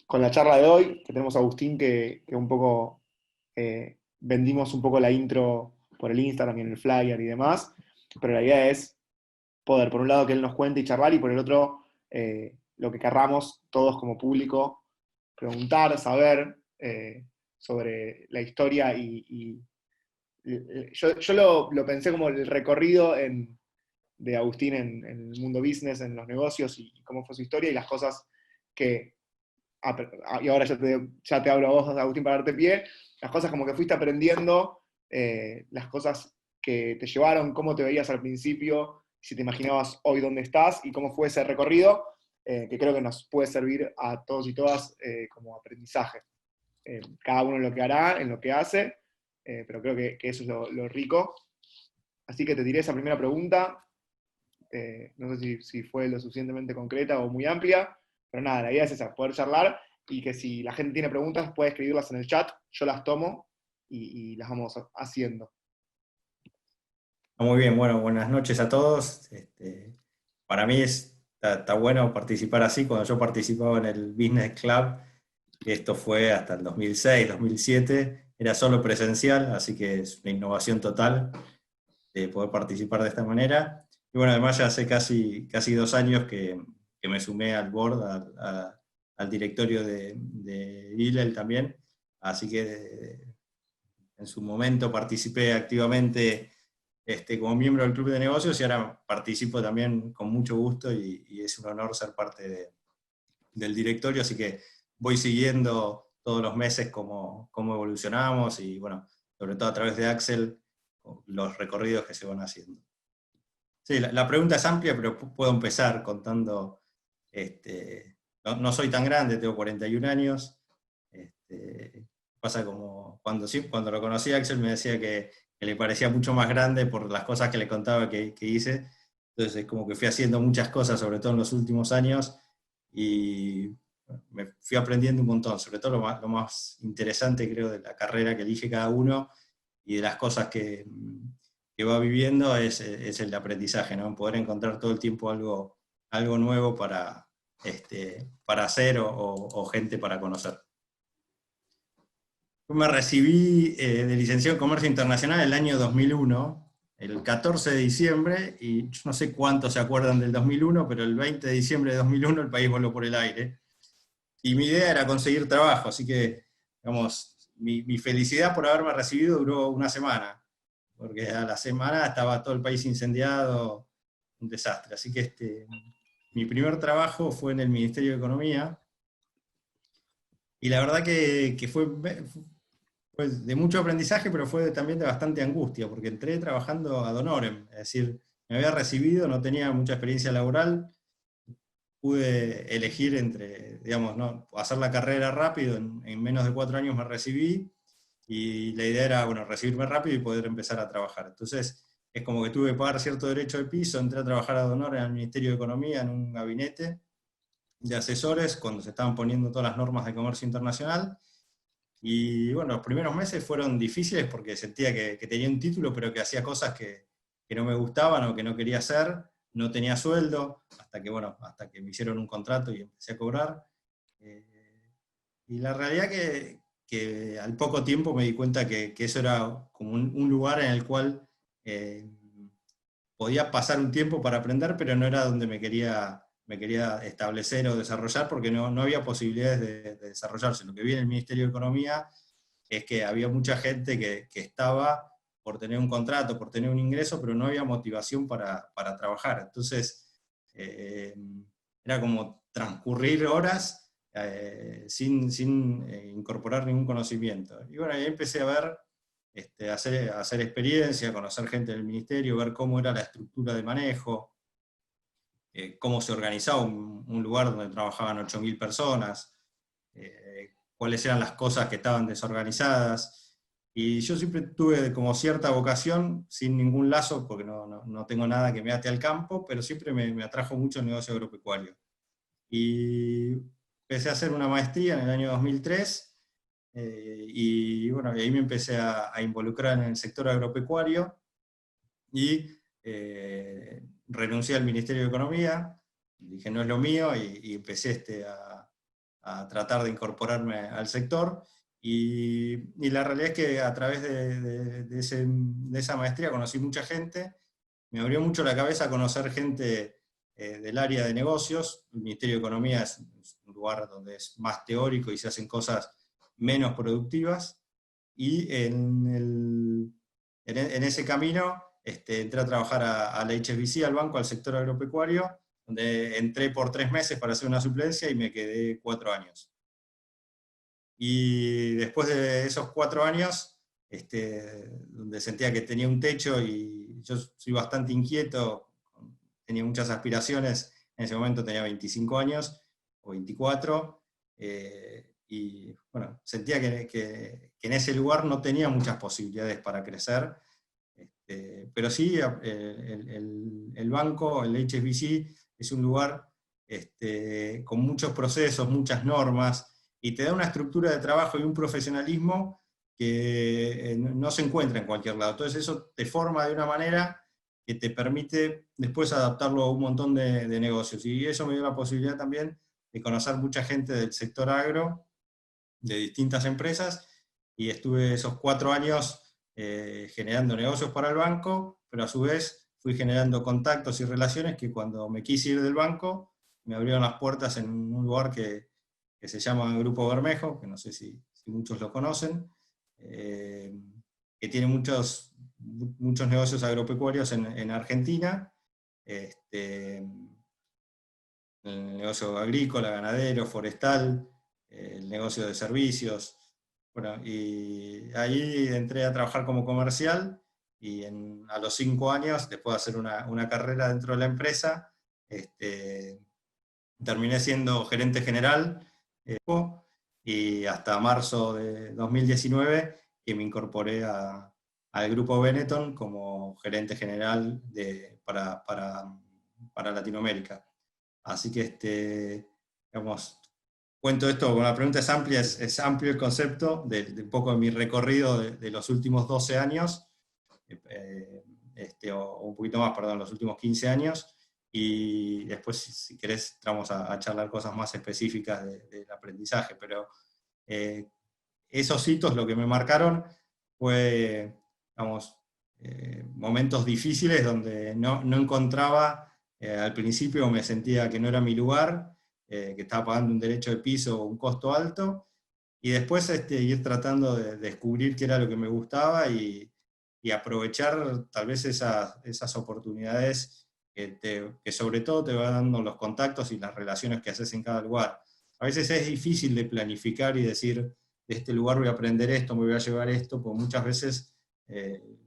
con la charla de hoy, que tenemos a Agustín, que un poco vendimos un poco la intro por el Instagram y en el flyer y demás, pero la idea es poder, por un lado, que él nos cuente y charlar, y por el otro, lo que querramos todos como público, preguntar, saber sobre la historia yo lo pensé como el recorrido de Agustín en el mundo business, en los negocios y cómo fue su historia y las cosas que, y ahora ya te hablo a vos, Agustín, para darte pie, las cosas como que fuiste aprendiendo, las cosas que te llevaron, cómo te veías al principio, si te imaginabas hoy dónde estás y cómo fue ese recorrido, que creo que nos puede servir a todos y todas como aprendizaje. Cada uno en lo que hará, en lo que hace, pero creo que eso es lo rico. Así que te diré esa primera pregunta. No sé si fue lo suficientemente concreta o muy amplia, pero nada, la idea es esa, poder charlar y que si la gente tiene preguntas puede escribirlas en el chat, yo las tomo y las vamos haciendo. Muy bien, bueno, buenas noches a todos. Para mí está bueno participar así. Cuando yo participaba en el Business Club, esto fue hasta el 2006, 2007, era solo presencial, así que es una innovación total de poder participar de esta manera. Y bueno, además ya hace casi 2 años que me sumé al board, al directorio de Hillel también, así que en su momento participé activamente como miembro del Club de Negocios y ahora participo también con mucho gusto y es un honor ser parte del directorio, así que voy siguiendo todos los meses cómo evolucionamos y bueno, sobre todo a través de Axel, los recorridos que se van haciendo. Sí, la pregunta es amplia, pero puedo empezar contando, no soy tan grande, tengo 41 años, pasa como cuando lo conocí Axel me decía que le parecía mucho más grande por las cosas que le contaba que hice, entonces es como que fui haciendo muchas cosas, sobre todo en los últimos años, y bueno, me fui aprendiendo un montón, sobre todo lo más interesante creo de la carrera que elige cada uno y de las cosas que va viviendo es el aprendizaje, ¿no? Poder encontrar todo el tiempo algo nuevo para hacer o gente para conocer. Yo me recibí de licenciado en Comercio Internacional el año 2001, el 14 de diciembre, y yo no sé cuántos se acuerdan del 2001, pero el 20 de diciembre de 2001 el país voló por el aire. Y mi idea era conseguir trabajo, así que, digamos, mi felicidad por haberme recibido duró una semana, porque a la semana estaba todo el país incendiado, un desastre. Así que mi primer trabajo fue en el Ministerio de Economía, y la verdad que fue de mucho aprendizaje, pero fue también de bastante angustia, porque entré trabajando ad honorem, es decir, me había recibido, no tenía mucha experiencia laboral, pude elegir entre, digamos, ¿no? Hacer la carrera rápido, en menos de 4 años me recibí, y la idea era, bueno, recibirme rápido y poder empezar a trabajar. Entonces, es como que tuve que pagar cierto derecho de piso, entré a trabajar a honor en el Ministerio de Economía, en un gabinete de asesores, cuando se estaban poniendo todas las normas de comercio internacional, y bueno, los primeros meses fueron difíciles porque sentía que tenía un título, pero que hacía cosas que no me gustaban o que no quería hacer, no tenía sueldo, hasta que me hicieron un contrato y empecé a cobrar. Eh, y la realidad que al poco tiempo me di cuenta que eso era como un lugar en el cual eh, podía pasar un tiempo para aprender, pero no era donde me quería establecer o desarrollar porque no había posibilidades de desarrollarse. Lo que vi en el Ministerio de Economía es que había mucha gente que estaba por tener un contrato, por tener un ingreso, pero no había motivación para trabajar. Entonces, eh, era como transcurrir horas sin incorporar ningún conocimiento. Y bueno, ahí empecé a ver, hacer experiencia, conocer gente del ministerio, ver cómo era la estructura de manejo, cómo se organizaba un lugar donde trabajaban 8.000 personas, cuáles eran las cosas que estaban desorganizadas. Y yo siempre tuve como cierta vocación, sin ningún lazo, porque no tengo nada que me ate al campo, pero siempre me atrajo mucho el negocio agropecuario. Y empecé a hacer una maestría en el año 2003, y bueno, y ahí me empecé a involucrar en el sector agropecuario y renuncié al Ministerio de Economía, dije no es lo mío y empecé a a tratar de incorporarme al sector. Y la realidad es que a través de esa maestría conocí mucha gente, me abrió mucho la cabeza conocer gente del área de negocios. El Ministerio de Economía es un lugar donde es más teórico y se hacen cosas menos productivas, y en ese camino entré a trabajar a la HSBC, al banco, al sector agropecuario, donde entré por 3 meses para hacer una suplencia y me quedé 4 años. Y después de esos 4 años, donde sentía que tenía un techo y yo soy bastante inquieto, tenía muchas aspiraciones, en ese momento tenía 25 años o 24, y bueno, sentía que en ese lugar no tenía muchas posibilidades para crecer, pero sí el banco, el HSBC, es un lugar con muchos procesos, muchas normas, y te da una estructura de trabajo y un profesionalismo que no se encuentra en cualquier lado. Entonces eso te forma de una manera que te permite después adaptarlo a un montón de negocios. Y eso me dio la posibilidad también de conocer mucha gente del sector agro, de distintas empresas, y estuve esos 4 años generando negocios para el banco, pero a su vez fui generando contactos y relaciones que cuando me quise ir del banco, me abrieron las puertas en un lugar que se llama Grupo Bermejo, que no sé si muchos lo conocen, que tiene muchos negocios agropecuarios en Argentina, el negocio agrícola, ganadero, forestal, el negocio de servicios. Bueno, y ahí entré a trabajar como comercial, y a los 5 años, después de hacer una carrera dentro de la empresa, terminé siendo gerente general, y hasta marzo de 2019 que me incorporé al grupo Benetton como gerente general para Latinoamérica. Así que, digamos, cuento esto, con la pregunta es amplia, es amplio el concepto de un poco de mi recorrido de los últimos 12 años, o un poquito más, perdón, los últimos 15 años, y después, si querés, entramos a charlar cosas más específicas del aprendizaje, pero esos hitos lo que me marcaron fue, digamos, momentos difíciles donde no encontraba, al principio me sentía que no era mi lugar, que estaba pagando un derecho de piso o un costo alto, y después ir tratando de descubrir qué era lo que me gustaba y aprovechar tal vez esas oportunidades que sobre todo te van dando los contactos y las relaciones que haces en cada lugar. A veces es difícil de planificar y decir, de este lugar voy a aprender esto, me voy a llevar esto, porque muchas veces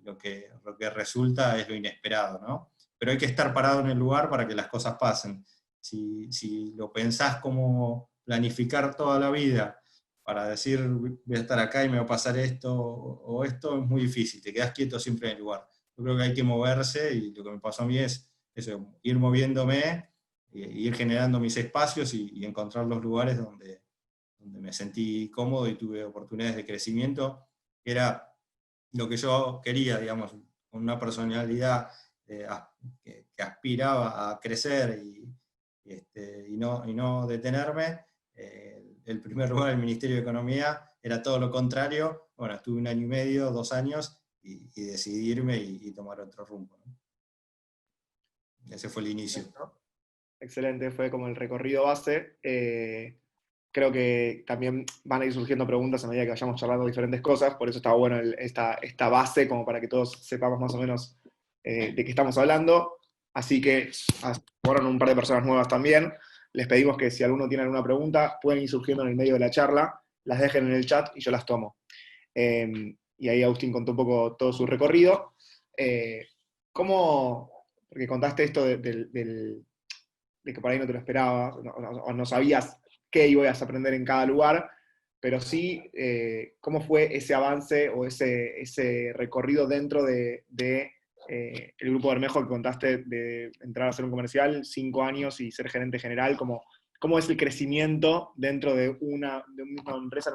lo que resulta es lo inesperado, ¿no? Pero hay que estar parado en el lugar para que las cosas pasen. Si lo pensás como planificar toda la vida para decir, voy a estar acá y me va a pasar esto o esto, es muy difícil, te quedas quieto siempre en el lugar. Yo creo que hay que moverse, y lo que me pasó a mí es eso, ir moviéndome, ir generando mis espacios y encontrar los lugares donde me sentí cómodo y tuve oportunidades de crecimiento, que era lo que yo quería, digamos, con una personalidad que aspiraba a crecer y no detenerme. El primer lugar del Ministerio de Economía era todo lo contrario. Bueno, estuve 1 año y medio, 2 años, y decidí irme y tomar otro rumbo, ¿no? Ese fue el inicio. Excelente, fue como el recorrido base. Creo que también van a ir surgiendo preguntas a medida que vayamos charlando diferentes cosas, por eso está bueno esta base, como para que todos sepamos más o menos de qué estamos hablando. Así que fueron un par de personas nuevas también. Les pedimos que si alguno tiene alguna pregunta, pueden ir surgiendo en el medio de la charla, las dejen en el chat y yo las tomo. Y ahí Agustín contó un poco todo su recorrido. Porque contaste esto de que por ahí no te lo esperabas, o no sabías qué ibas a aprender en cada lugar, pero sí cómo fue ese avance o ese recorrido dentro de el grupo Bermejo que contaste, de entrar a ser un comercial, 5 años y ser gerente general, cómo es el crecimiento dentro de una misma empresa,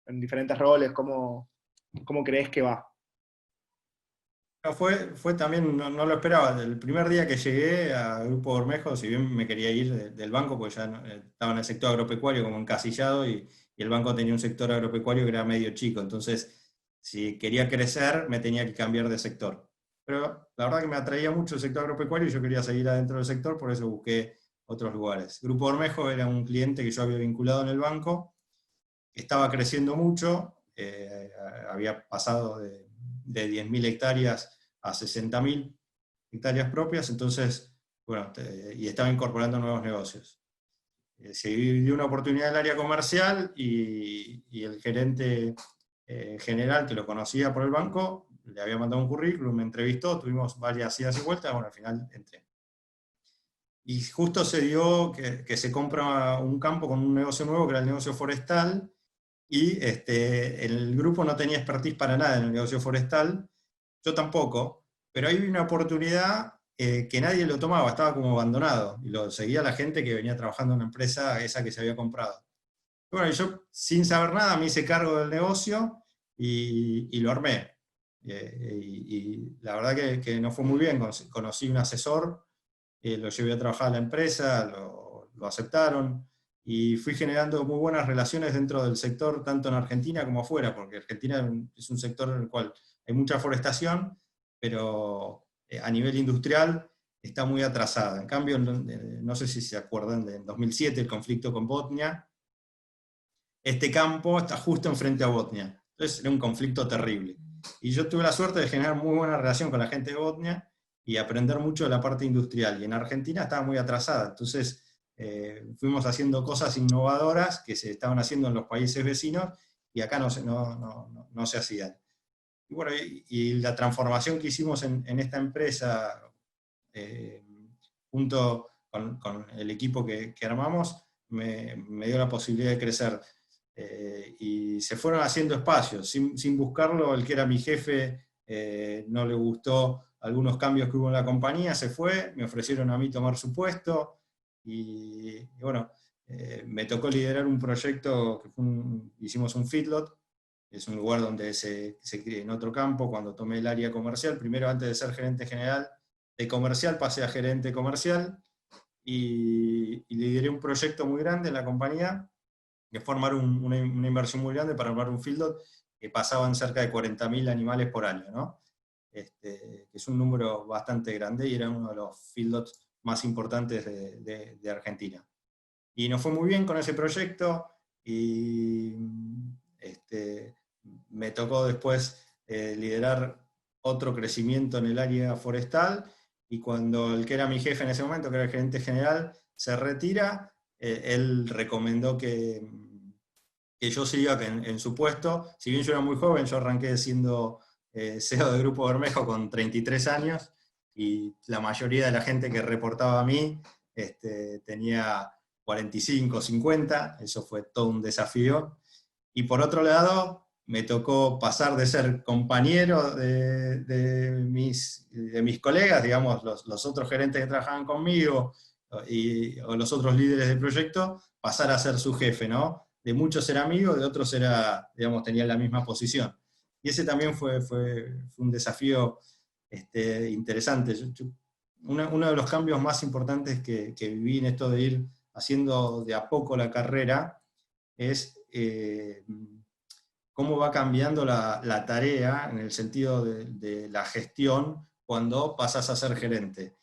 en diferentes roles, cómo crees que va. No, fue también, no lo esperaba. El primer día que llegué a Grupo Bermejo, si bien me quería ir del banco, porque ya estaba en el sector agropecuario como encasillado y el banco tenía un sector agropecuario que era medio chico. Entonces, si quería crecer, me tenía que cambiar de sector. Pero la verdad que me atraía mucho el sector agropecuario y yo quería seguir adentro del sector, por eso busqué otros lugares. Grupo Bermejo era un cliente que yo había vinculado en el banco, estaba creciendo mucho, había pasado de 10.000 hectáreas a 60.000 hectáreas propias, entonces, bueno, y estaba incorporando nuevos negocios. Se dio una oportunidad en el área comercial y el gerente general, que lo conocía por el banco, le había mandado un currículum, me entrevistó, tuvimos varias idas y vueltas, bueno, al final entré. Y justo se dio que se compra un campo con un negocio nuevo, que era el negocio forestal, y el grupo no tenía expertise para nada en el negocio forestal, yo tampoco, pero ahí vi una oportunidad que nadie lo tomaba, estaba como abandonado, y lo seguía la gente que venía trabajando en una empresa esa que se había comprado. Y bueno, yo sin saber nada me hice cargo del negocio y lo armé. Y la verdad que no fue muy bien, conocí un asesor, lo llevé a trabajar a la empresa, lo aceptaron, y fui generando muy buenas relaciones dentro del sector, tanto en Argentina como afuera, porque Argentina es un sector en el cual hay mucha forestación, pero a nivel industrial está muy atrasada. En cambio, no sé si se acuerdan, en 2007 el conflicto con Botnia, este campo está justo enfrente a Botnia, entonces era un conflicto terrible. Y yo tuve la suerte de generar muy buena relación con la gente de Botnia y aprender mucho de la parte industrial. Y en Argentina estaba muy atrasada, entonces fuimos haciendo cosas innovadoras que se estaban haciendo en los países vecinos y acá no se hacían. Y bueno, y la transformación que hicimos en esta empresa, eh, junto con el equipo que armamos, me dio la posibilidad de crecer. Y se fueron haciendo espacios, sin buscarlo. El que era mi jefe no le gustó algunos cambios que hubo en la compañía, se fue, me ofrecieron a mí tomar su puesto, y bueno, me tocó liderar un proyecto que hicimos un feedlot, es un lugar donde se en otro campo. Cuando tomé el área comercial, primero antes de ser gerente general de comercial, pasé a gerente comercial, y lideré un proyecto muy grande en la compañía, que fue armar una inversión muy grande para armar un feedlot que pasaban cerca de 40.000 animales por año, ¿no? Que es un número bastante grande y era uno de los feedlots más importantes de Argentina. Y nos fue muy bien con ese proyecto, y me tocó después liderar otro crecimiento en el área forestal, y cuando el que era mi jefe en ese momento, que era el gerente general, se retira, él recomendó que yo siga en su puesto. Si bien yo era muy joven, yo arranqué siendo CEO de Grupo Bermejo con 33 años, y la mayoría de la gente que reportaba a mí tenía 45, 50, eso fue todo un desafío. Y por otro lado, me tocó pasar de ser compañero de mis colegas, digamos, los otros gerentes que trabajaban conmigo, o los otros líderes del proyecto, pasar a ser su jefe, ¿no? De muchos era amigo, de otros era, digamos, tenía la misma posición. Y ese también fue un desafío interesante. Uno de los cambios más importantes que viví en esto de ir haciendo de a poco la carrera es cómo va cambiando la tarea en el sentido de la gestión cuando pasas a ser gerente.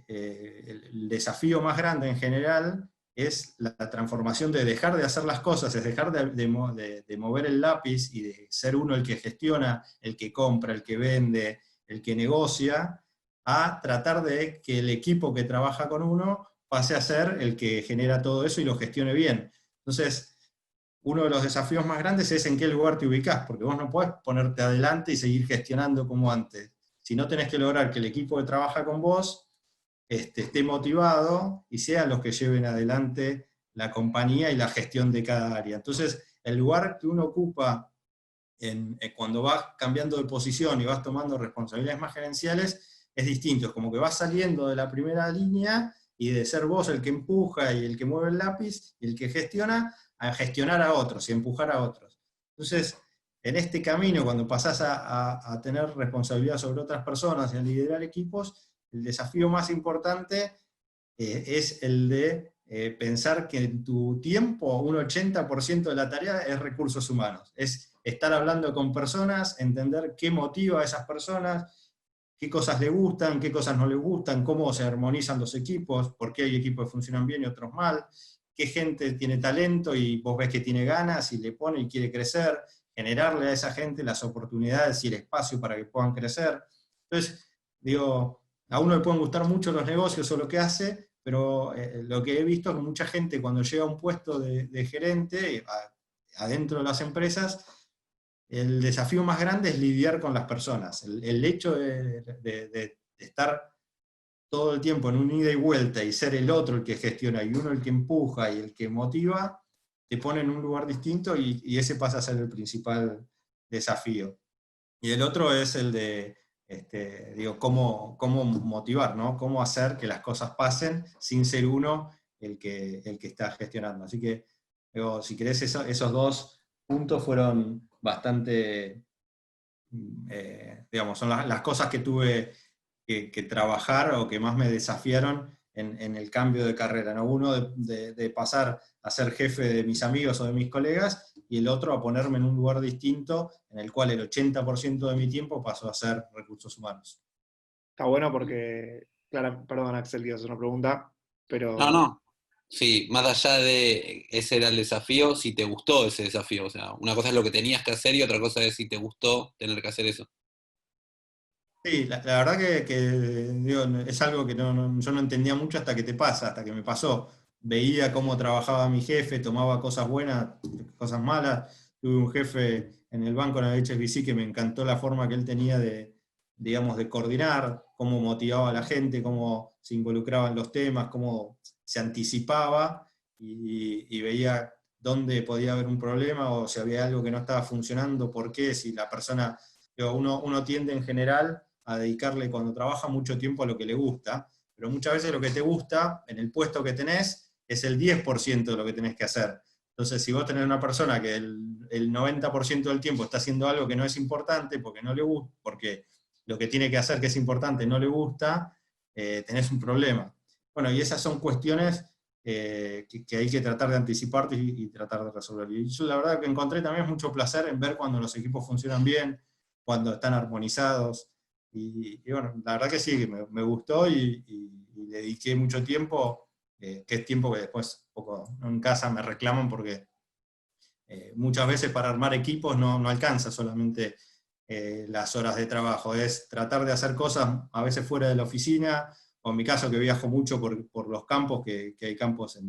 El desafío más grande en general es la transformación de dejar de hacer las cosas, es dejar de mover el lápiz y de ser uno el que gestiona, el que compra, el que vende, el que negocia, a tratar de que el equipo que trabaja con uno pase a ser el que genera todo eso y lo gestione bien. Entonces, uno de los desafíos más grandes es en qué lugar te ubicás, porque vos no podés ponerte adelante y seguir gestionando como antes. Si no, tenés que lograr que el equipo que trabaja con vos esté motivado y sean los que lleven adelante la compañía y la gestión de cada área. Entonces, el lugar que uno ocupa cuando vas cambiando de posición y vas tomando responsabilidades más gerenciales es distinto. Es como que vas saliendo de la primera línea y de ser vos el que empuja y el que mueve el lápiz y el que gestiona, a gestionar a otros y empujar a otros. Entonces, en este camino, cuando pasás a tener responsabilidad sobre otras personas y a liderar equipos, el desafío más importante es el de pensar que en tu tiempo un 80% de la tarea es recursos humanos. Es estar hablando con personas, entender qué motiva a esas personas, qué cosas le gustan, qué cosas no le gustan, cómo se armonizan los equipos, por qué hay equipos que funcionan bien y otros mal, qué gente tiene talento y vos ves que tiene ganas y le pone y quiere crecer, generarle a esa gente las oportunidades y el espacio para que puedan crecer. Entonces, digo, a uno le pueden gustar mucho los negocios o lo que hace, pero lo que he visto es que mucha gente cuando llega a un puesto de gerente, adentro de las empresas, el desafío más grande es lidiar con las personas. El hecho de estar todo el tiempo en un ida y vuelta y ser el otro el que gestiona y uno el que empuja y el que motiva, te pone en un lugar distinto y ese pasa a ser el principal desafío. Y el otro es el de, digo, cómo motivar, ¿no? Cómo hacer que las cosas pasen sin ser uno el que está gestionando. Así que, digo, si querés, esos dos puntos fueron bastante, digamos, son las cosas que tuve que trabajar o que más me desafiaron en el cambio de carrera, ¿no? Uno de pasar a ser jefe de mis amigos o de mis colegas, y el otro a ponerme en un lugar distinto en el cual el 80% de mi tiempo pasó a ser recursos humanos. Está bueno porque, claro, perdón Axel, quiero hacer una pregunta, No, pero no. Sí, más allá de ese era el desafío, si te gustó ese desafío. O sea, una cosa es lo que tenías que hacer y otra cosa es si te gustó tener que hacer eso. Sí, la verdad digo, es algo que yo no entendía mucho hasta que te pasa, hasta que me pasó. Veía cómo trabajaba mi jefe, tomaba cosas buenas, cosas malas. Tuve un jefe en el banco en HSBC que me encantó la forma que él tenía digamos, de coordinar, cómo motivaba a la gente, cómo se involucraba en los temas, cómo se anticipaba y veía dónde podía haber un problema o si había algo que no estaba funcionando, por qué, si la persona, digo, uno tiende en general a dedicarle cuando trabaja mucho tiempo a lo que le gusta, pero muchas veces lo que te gusta en el puesto que tenés es el 10% de lo que tenés que hacer. Entonces, si vos tenés una persona que el 90% del tiempo está haciendo algo que no es importante porque no le gusta, porque lo que tiene que hacer que es importante no le gusta, tenés un problema. Bueno, y esas son cuestiones que hay que tratar de anticiparte y tratar de resolver. Y yo la verdad que encontré también mucho placer en ver cuando los equipos funcionan bien, cuando están armonizados. Y bueno, la verdad que sí, que me gustó y le dediqué mucho tiempo, que es tiempo que después poco en casa me reclaman porque muchas veces para armar equipos no alcanza solamente las horas de trabajo, es tratar de hacer cosas a veces fuera de la oficina, o en mi caso que viajo mucho por los campos, que hay campos,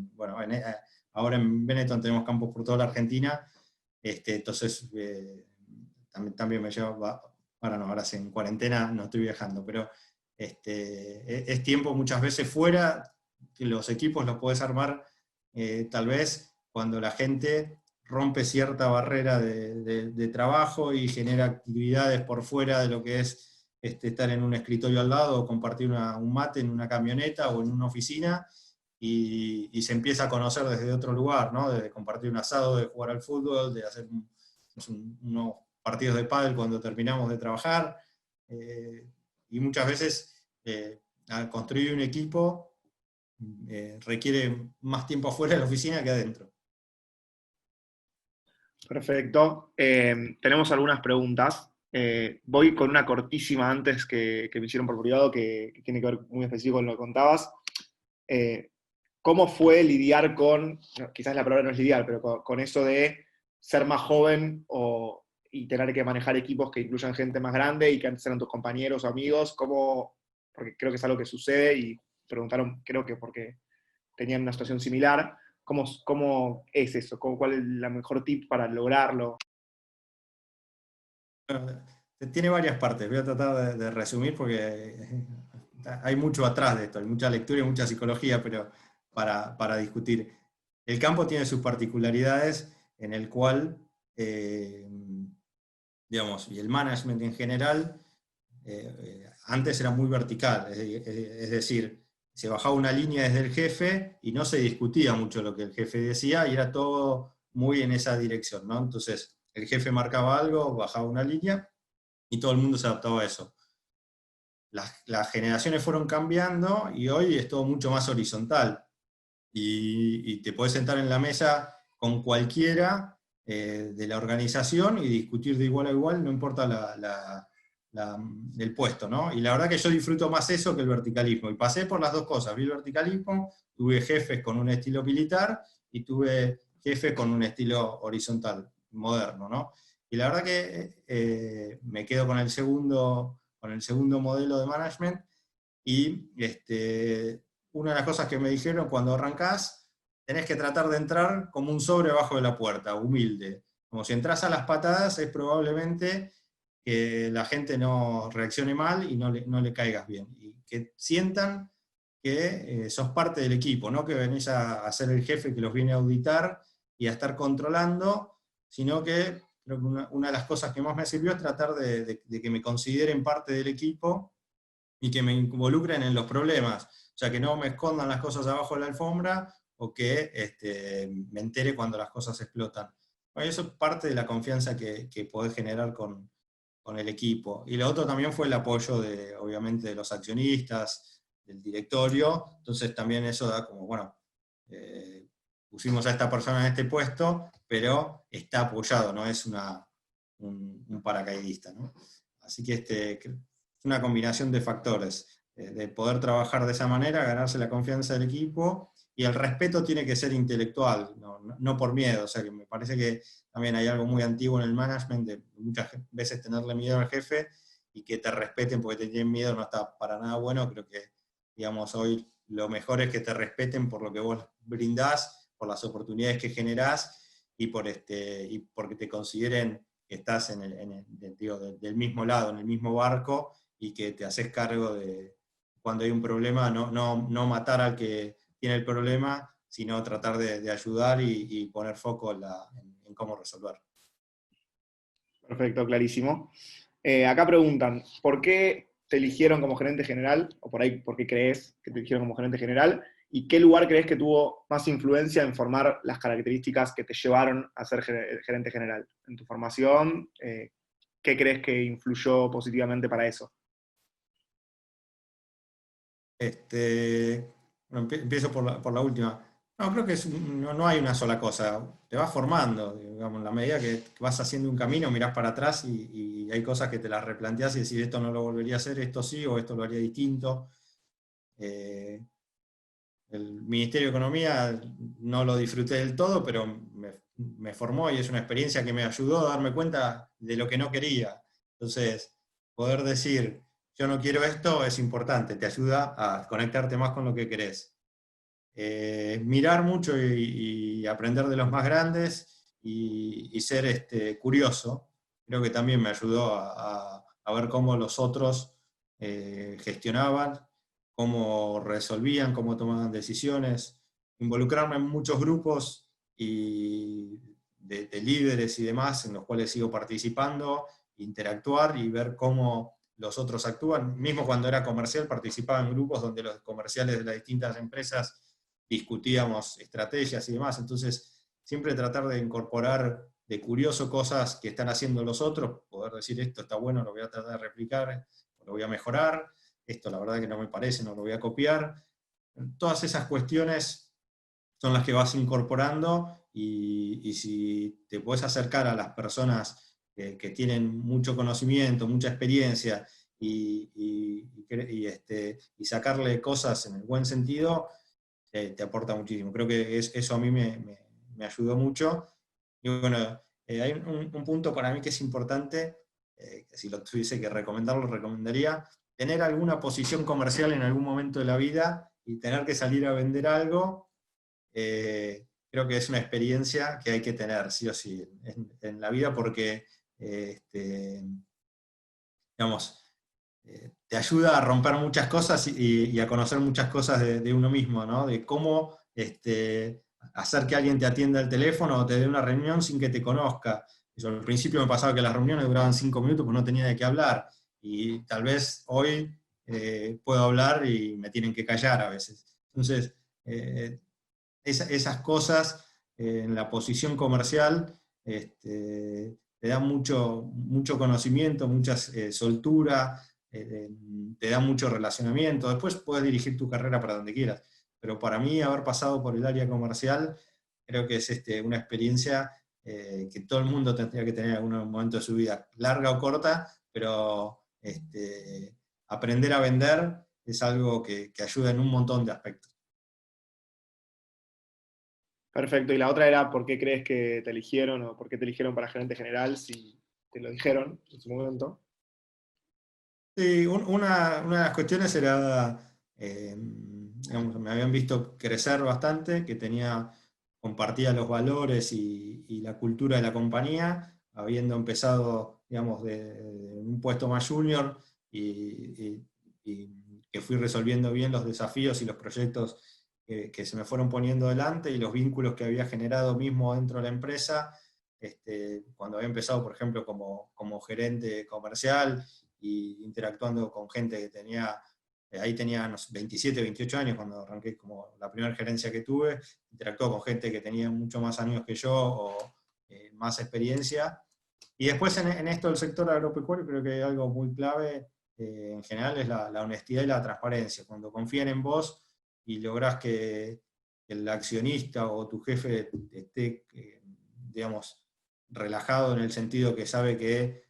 ahora en Benetton tenemos campos por toda la Argentina, entonces también me lleva, ahora sí, en cuarentena no estoy viajando, pero es tiempo muchas veces fuera, que los equipos los podés armar tal vez cuando la gente rompe cierta barrera de trabajo y genera actividades por fuera de lo que es estar en un escritorio al lado o compartir un mate en una camioneta o en una oficina y se empieza a conocer desde otro lugar, ¿no? De compartir un asado, de jugar al fútbol, de hacer unos partidos de pádel cuando terminamos de trabajar, y muchas veces al construir un equipo requiere más tiempo afuera de la oficina que adentro. perfecto. Tenemos algunas preguntas. Voy con una cortísima antes que me hicieron por privado, que tiene que ver muy específico con lo que contabas. ¿Cómo fue lidiar con, no, quizás la palabra no es lidiar, pero con eso de ser más joven y tener que manejar equipos que incluyan gente más grande y que antes eran tus compañeros o amigos? Porque creo que es algo que sucede y preguntaron, creo que porque tenían una situación similar. ¿Cómo es eso? ¿Cuál es la mejor tip para lograrlo? Tiene varias partes, voy a tratar de resumir porque hay mucho atrás de esto, hay mucha lectura y mucha psicología, pero para discutir. El campo tiene sus particularidades en el cual, digamos, y el management en general, antes era muy vertical, es decir, se bajaba una línea desde el jefe y no se discutía mucho lo que el jefe decía y era todo muy en esa dirección, ¿no? Entonces, el jefe marcaba algo, bajaba una línea, y todo el mundo se adaptaba a eso. Las generaciones fueron cambiando, y hoy es todo mucho más horizontal. Y te podés sentar en la mesa con cualquiera de la organización y discutir de igual a igual, no importa el puesto, ¿no? Y la verdad que yo disfruto más eso que el verticalismo. Y pasé por las dos cosas. Vi el verticalismo, tuve jefes con un estilo militar y tuve jefes con un estilo horizontal, moderno, ¿no? Y la verdad que me quedo con el segundo modelo de management. Y una de las cosas que me dijeron cuando arrancás, tenés que tratar de entrar como un sobre abajo de la puerta, humilde. Como si entras a las patadas, es probablemente que la gente no reaccione mal y no le caigas bien. Y que sientan que sos parte del equipo, no que venís a ser el jefe que los viene a auditar y a estar controlando, sino que creo que una de las cosas que más me sirvió es tratar de que me consideren parte del equipo y que me involucren en los problemas. O sea, que no me escondan las cosas abajo de la alfombra o que me entere cuando las cosas explotan. Bueno, eso es parte de la confianza que podés generar con el equipo. Y lo otro también fue el apoyo, obviamente, de los accionistas, del directorio. Entonces también eso da como, bueno, pusimos a esta persona en este puesto, pero está apoyado, no es un paracaidista, ¿no? Así que es una combinación de factores, de poder trabajar de esa manera, ganarse la confianza del equipo, y el respeto tiene que ser intelectual, no por miedo. O sea, que me parece que también hay algo muy antiguo en el management, de muchas veces tenerle miedo al jefe, y que te respeten porque te tienen miedo no está para nada bueno. Creo que, digamos, hoy lo mejor es que te respeten por lo que vos brindás, por las oportunidades que generás, y porque te consideren que estás del mismo lado, en el mismo barco, y que te haces cargo de cuando hay un problema, no matar al que tiene el problema, sino tratar de ayudar y poner foco en cómo resolver. Perfecto, clarísimo. Acá preguntan, ¿por qué te eligieron como gerente general? O por ahí, ¿por qué crees que te eligieron como gerente general? ¿Y qué lugar crees que tuvo más influencia en formar las características que te llevaron a ser gerente general? En tu formación, ¿qué crees que influyó positivamente para eso? Bueno, empiezo por la última. No, creo que no hay una sola cosa. Te vas formando, digamos, en la medida que vas haciendo un camino, mirás para atrás y hay cosas que te las replanteás y decís, esto no lo volvería a hacer, esto sí, o esto lo haría distinto. El Ministerio de Economía no lo disfruté del todo, pero me formó, y es una experiencia que me ayudó a darme cuenta de lo que no quería. Entonces, poder decir, yo no quiero esto, es importante, te ayuda a conectarte más con lo que querés. Mirar mucho y aprender de los más grandes y ser curioso, creo que también me ayudó a ver cómo los otros gestionaban, cómo resolvían, cómo tomaban decisiones, involucrarme en muchos grupos de líderes y demás en los cuales sigo participando, interactuar y ver cómo los otros actúan. Mismo cuando era comercial participaba en grupos donde los comerciales de las distintas empresas discutíamos estrategias y demás. Entonces siempre tratar de incorporar de curioso cosas que están haciendo los otros, poder decir, esto está bueno, lo voy a tratar de replicar, lo voy a mejorar, esto la verdad que no me parece, no lo voy a copiar. Todas esas cuestiones son las que vas incorporando, y si te puedes acercar a las personas que tienen mucho conocimiento, mucha experiencia, y sacarle cosas en el buen sentido, te aporta muchísimo. Creo que eso a mí me ayudó mucho. Y bueno, hay un punto para mí que es importante, que si lo tuviese que recomendarlo, recomendaría tener alguna posición comercial en algún momento de la vida y tener que salir a vender algo. Creo que es una experiencia que hay que tener, sí o sí, en la vida, porque digamos, te ayuda a romper muchas cosas y a conocer muchas cosas de uno mismo, ¿no? De cómo hacer que alguien te atienda el teléfono o te dé una reunión sin que te conozca. Yo, al principio me pasaba que las reuniones duraban 5 minutos porque no tenía de qué hablar, y tal vez hoy puedo hablar y me tienen que callar a veces. Entonces, esas cosas en la posición comercial te da mucho conocimiento, mucha soltura, te da mucho relacionamiento. Después puedes dirigir tu carrera para donde quieras. Pero para mí, haber pasado por el área comercial, creo que es una experiencia que todo el mundo tendría que tener en algún momento de su vida, larga o corta, pero aprender a vender es algo que ayuda en un montón de aspectos. Perfecto. Y la otra era, ¿por qué crees que te eligieron o por qué te eligieron para gerente general si te lo dijeron en su momento? Sí, una de las cuestiones era, digamos, me habían visto crecer bastante, que compartía los valores y la cultura de la compañía, habiendo empezado, digamos, de un puesto más junior y que fui resolviendo bien los desafíos y los proyectos que se me fueron poniendo delante y los vínculos que había generado mismo dentro de la empresa, cuando había empezado, por ejemplo, como gerente comercial y interactuando con gente que ahí tenía no sé, 27, 28 años cuando arranqué como la primera gerencia que tuve, interactuó con gente que tenía mucho más años que yo o más experiencia. Y después en esto del sector agropecuario creo que algo muy clave en general es la honestidad y la transparencia. Cuando confían en vos y lográs que el accionista o tu jefe esté, digamos, relajado en el sentido que sabe que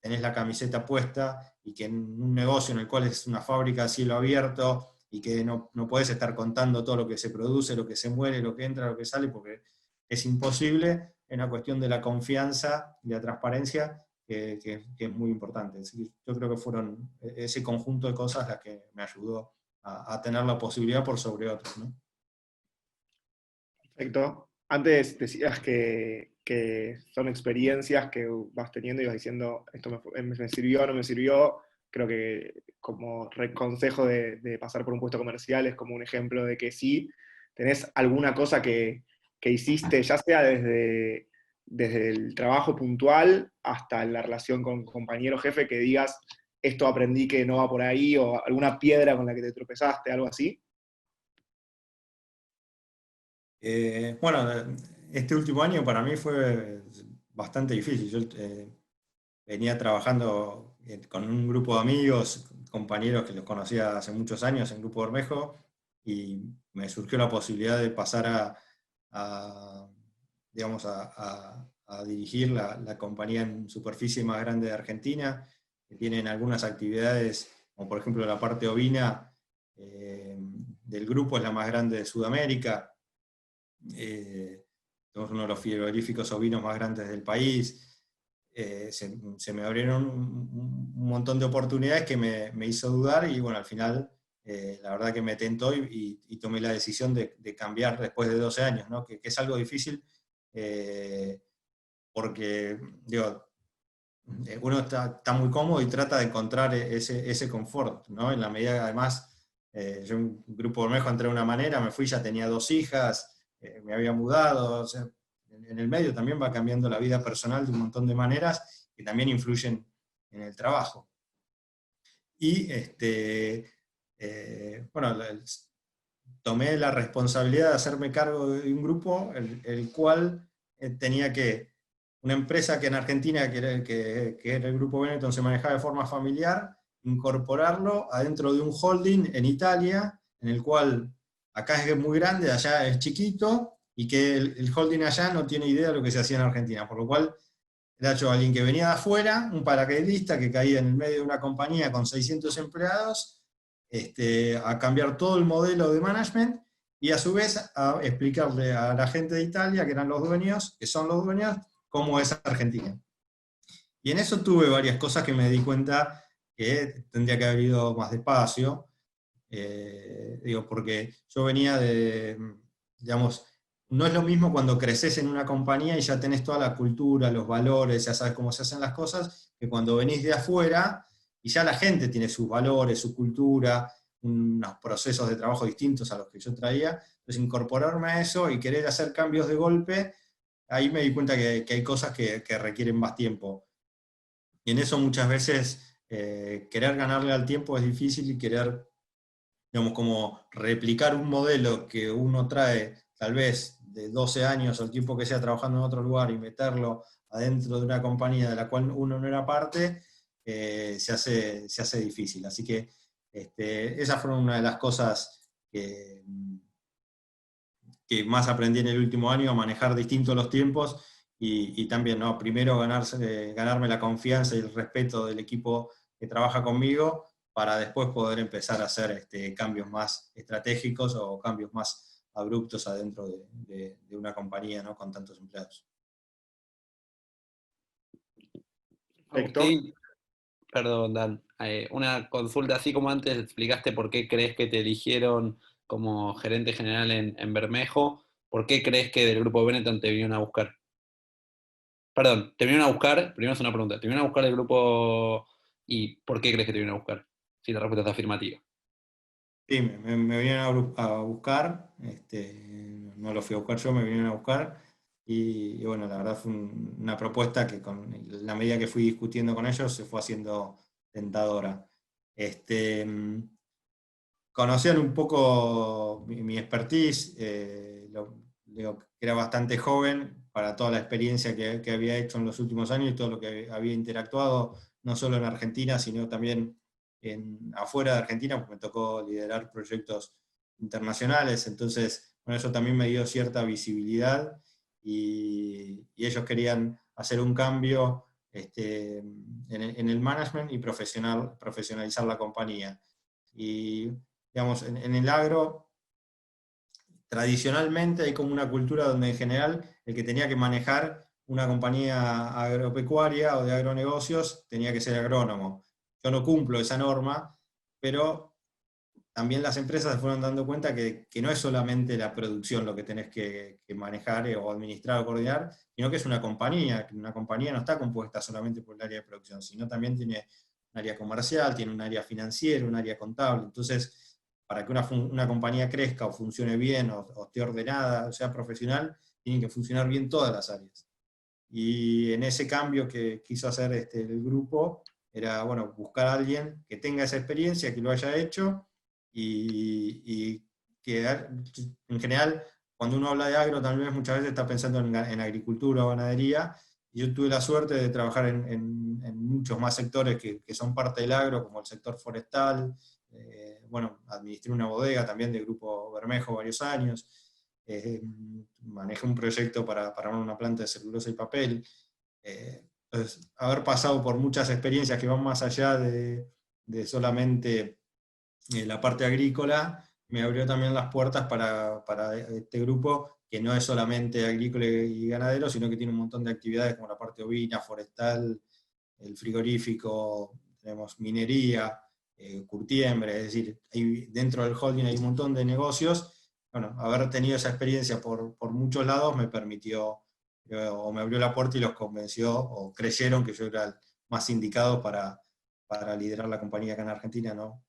tenés la camiseta puesta y que en un negocio en el cual es una fábrica a cielo abierto y que no podés estar contando todo lo que se produce, lo que se muere, lo que entra, lo que sale, porque es imposible, es una cuestión de la confianza y la transparencia que es muy importante. Yo creo que fueron ese conjunto de cosas las que me ayudó a tener la posibilidad por sobre otros, ¿no? Perfecto. Antes decías que son experiencias que vas teniendo y vas diciendo, esto me sirvió, no me sirvió. Creo que como consejo de pasar por un puesto comercial es como un ejemplo de que sí, tenés alguna cosa que hiciste, ya sea desde el trabajo puntual hasta la relación con compañero jefe, que digas, esto aprendí que no va por ahí, o alguna piedra con la que te tropezaste, algo así. Bueno, este último año para mí fue bastante difícil. Yo venía trabajando con un grupo de amigos, compañeros que los conocía hace muchos años en Grupo Bermejo, y me surgió la posibilidad de pasar digamos, a dirigir la compañía en superficie más grande de Argentina, que tienen algunas actividades, como por ejemplo la parte ovina del grupo es la más grande de Sudamérica. Somos uno de los frigoríficos ovinos más grandes del país. Se me abrieron un montón de oportunidades que me hizo dudar y bueno, al final la verdad que me tentó y tomé la decisión de cambiar después de 12 años, ¿no? Que es algo difícil porque digo, uno está muy cómodo y trata de encontrar ese confort, ¿no? En la medida que además yo en un Grupo Bermejo entré de una manera, me fui, ya tenía 2 hijas, me había mudado, o sea, en el medio también va cambiando la vida personal de un montón de maneras que también influyen en el trabajo. Y bueno, tomé la responsabilidad de hacerme cargo de un grupo, el cual tenía una empresa que en Argentina, que era el Grupo Benetton, se manejaba de forma familiar, incorporarlo adentro de un holding en Italia, en el cual acá es muy grande, allá es chiquito, y que el holding allá no tiene idea de lo que se hacía en Argentina, por lo cual era yo alguien que venía de afuera, un paracaidista que caía en el medio de una compañía con 600 empleados, a cambiar todo el modelo de management y a su vez a explicarle a la gente de Italia, que eran los dueños, que son los dueños, cómo es Argentina. Y en eso tuve varias cosas que me di cuenta que tendría que haber ido más despacio, digo, porque yo venía digamos, no es lo mismo cuando creces en una compañía y ya tenés toda la cultura, los valores, ya sabes cómo se hacen las cosas, que cuando venís de afuera y ya la gente tiene sus valores, su cultura, unos procesos de trabajo distintos a los que yo traía. Entonces incorporarme a eso y querer hacer cambios de golpe, ahí me di cuenta que hay cosas que requieren más tiempo. Y en eso muchas veces querer ganarle al tiempo es difícil y querer, digamos, como replicar un modelo que uno trae tal vez de 12 años o el tiempo que sea trabajando en otro lugar y meterlo adentro de una compañía de la cual uno no era parte, se hace difícil. Así que esas fueron una de las cosas que más aprendí en el último año, a manejar distintos los tiempos y también, ¿no? Primero ganarme la confianza y el respeto del equipo que trabaja conmigo, para después poder empezar a hacer cambios más estratégicos o cambios más abruptos adentro de una compañía, ¿no? Con tantos empleados. Perfecto. Agustín, perdón, Dan, una consulta, así como antes explicaste por qué crees que te eligieron como gerente general en Bermejo, ¿por qué crees que del grupo Benetton te vinieron a buscar? Perdón, te vinieron a buscar, primero es una pregunta, ¿te vinieron a buscar del grupo y por qué crees que te vinieron a buscar? Si la respuesta es afirmativa. Sí, me vinieron a buscar, no lo fui a buscar yo, me vinieron a buscar, y bueno, la verdad fue una propuesta que con la medida que fui discutiendo con ellos se fue haciendo tentadora. Conocían un poco mi expertise, digo que era bastante joven para toda la experiencia que había hecho en los últimos años y todo lo que había interactuado, no solo en Argentina, sino también afuera de Argentina, porque me tocó liderar proyectos internacionales, entonces bueno, eso también me dio cierta visibilidad y ellos querían hacer un cambio en el management y profesionalizar la compañía. Y digamos, en el agro, tradicionalmente hay como una cultura donde en general el que tenía que manejar una compañía agropecuaria o de agronegocios tenía que ser agrónomo. Yo no cumplo esa norma, pero también las empresas se fueron dando cuenta que no es solamente la producción lo que tenés que manejar o administrar o coordinar, sino que es una compañía. Una compañía no está compuesta solamente por el área de producción, sino también tiene un área comercial, tiene un área financiera, un área contable. Entonces, para que una compañía crezca o funcione bien o esté ordenada o sea profesional, tienen que funcionar bien todas las áreas. Y en ese cambio que quiso hacer el grupo, era bueno, buscar a alguien que tenga esa experiencia, que lo haya hecho, y que en general, cuando uno habla de agro, tal vez muchas veces está pensando en agricultura o ganadería, y yo tuve la suerte de trabajar en muchos más sectores que son parte del agro, como el sector forestal, bueno, administré una bodega también del Grupo Bermejo varios años, manejé un proyecto para una planta de celulosa y papel. Entonces, haber pasado por muchas experiencias que van más allá de solamente la parte agrícola, me abrió también las puertas para este grupo, que no es solamente agrícola y ganadero, sino que tiene un montón de actividades como la parte ovina, forestal, el frigorífico, tenemos minería, curtiembre, es decir, dentro del holding hay un montón de negocios. Bueno, haber tenido esa experiencia por muchos lados me permitió, o me abrió la puerta y los convenció, o creyeron que yo era el más indicado para liderar la compañía acá en Argentina, ¿no?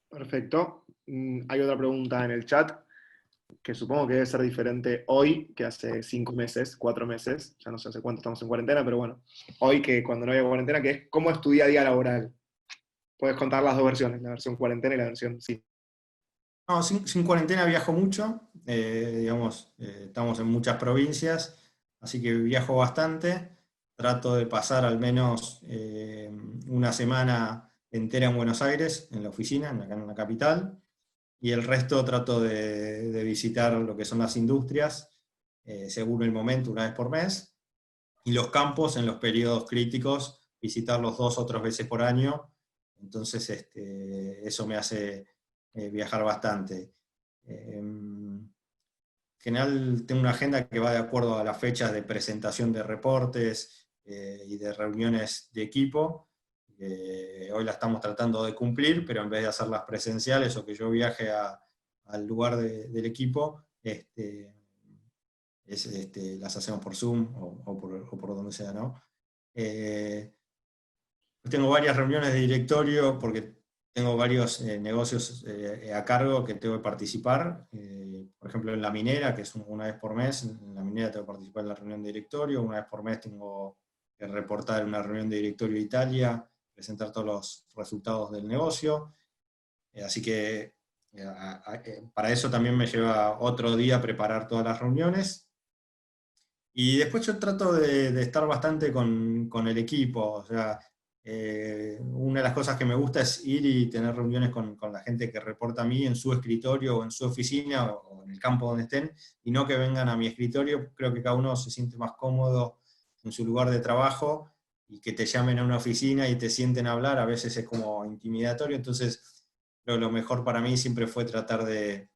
Perfecto. Hay otra pregunta en el chat que supongo que debe ser diferente hoy que hace 5 meses, 4 meses, ya no sé hace cuánto estamos en cuarentena, pero bueno, hoy que cuando no había cuarentena, que es ¿cómo es tu día a día laboral? Puedes contar las dos versiones, la versión cuarentena y la versión sí. No, sin cuarentena viajo mucho, digamos, estamos en muchas provincias, así que viajo bastante, trato de pasar al menos una semana entera en Buenos Aires, en la oficina, acá en la capital, y el resto trato de visitar lo que son las industrias, según el momento, una vez por mes, y los campos en los periodos críticos, visitarlos 2 o 3 veces por año, entonces eso me hace viajar bastante. En general tengo una agenda que va de acuerdo a las fechas de presentación de reportes y de reuniones de equipo. Hoy la estamos tratando de cumplir, pero en vez de hacerlas presenciales o que yo viaje al lugar del equipo, las hacemos por Zoom o por donde sea, ¿no? Tengo varias reuniones de directorio porque tengo varios negocios a cargo que tengo que participar. Por ejemplo, en la minera, que es una vez por mes, en la minera tengo que participar en la reunión de directorio. Una vez por mes tengo que reportar en una reunión de directorio de Italia, presentar todos los resultados del negocio. Así que Para eso también me lleva otro día preparar todas las reuniones. Y después yo trato de estar bastante con el equipo. O sea, una de las cosas que me gusta es ir y tener reuniones con la gente que reporta a mí en su escritorio o en su oficina o en el campo donde estén, y no que vengan a mi escritorio. Creo que cada uno se siente más cómodo en su lugar de trabajo, y que te llamen a una oficina y te sienten a hablar, a veces es como intimidatorio. Entonces, creo que lo mejor para mí siempre fue tratar de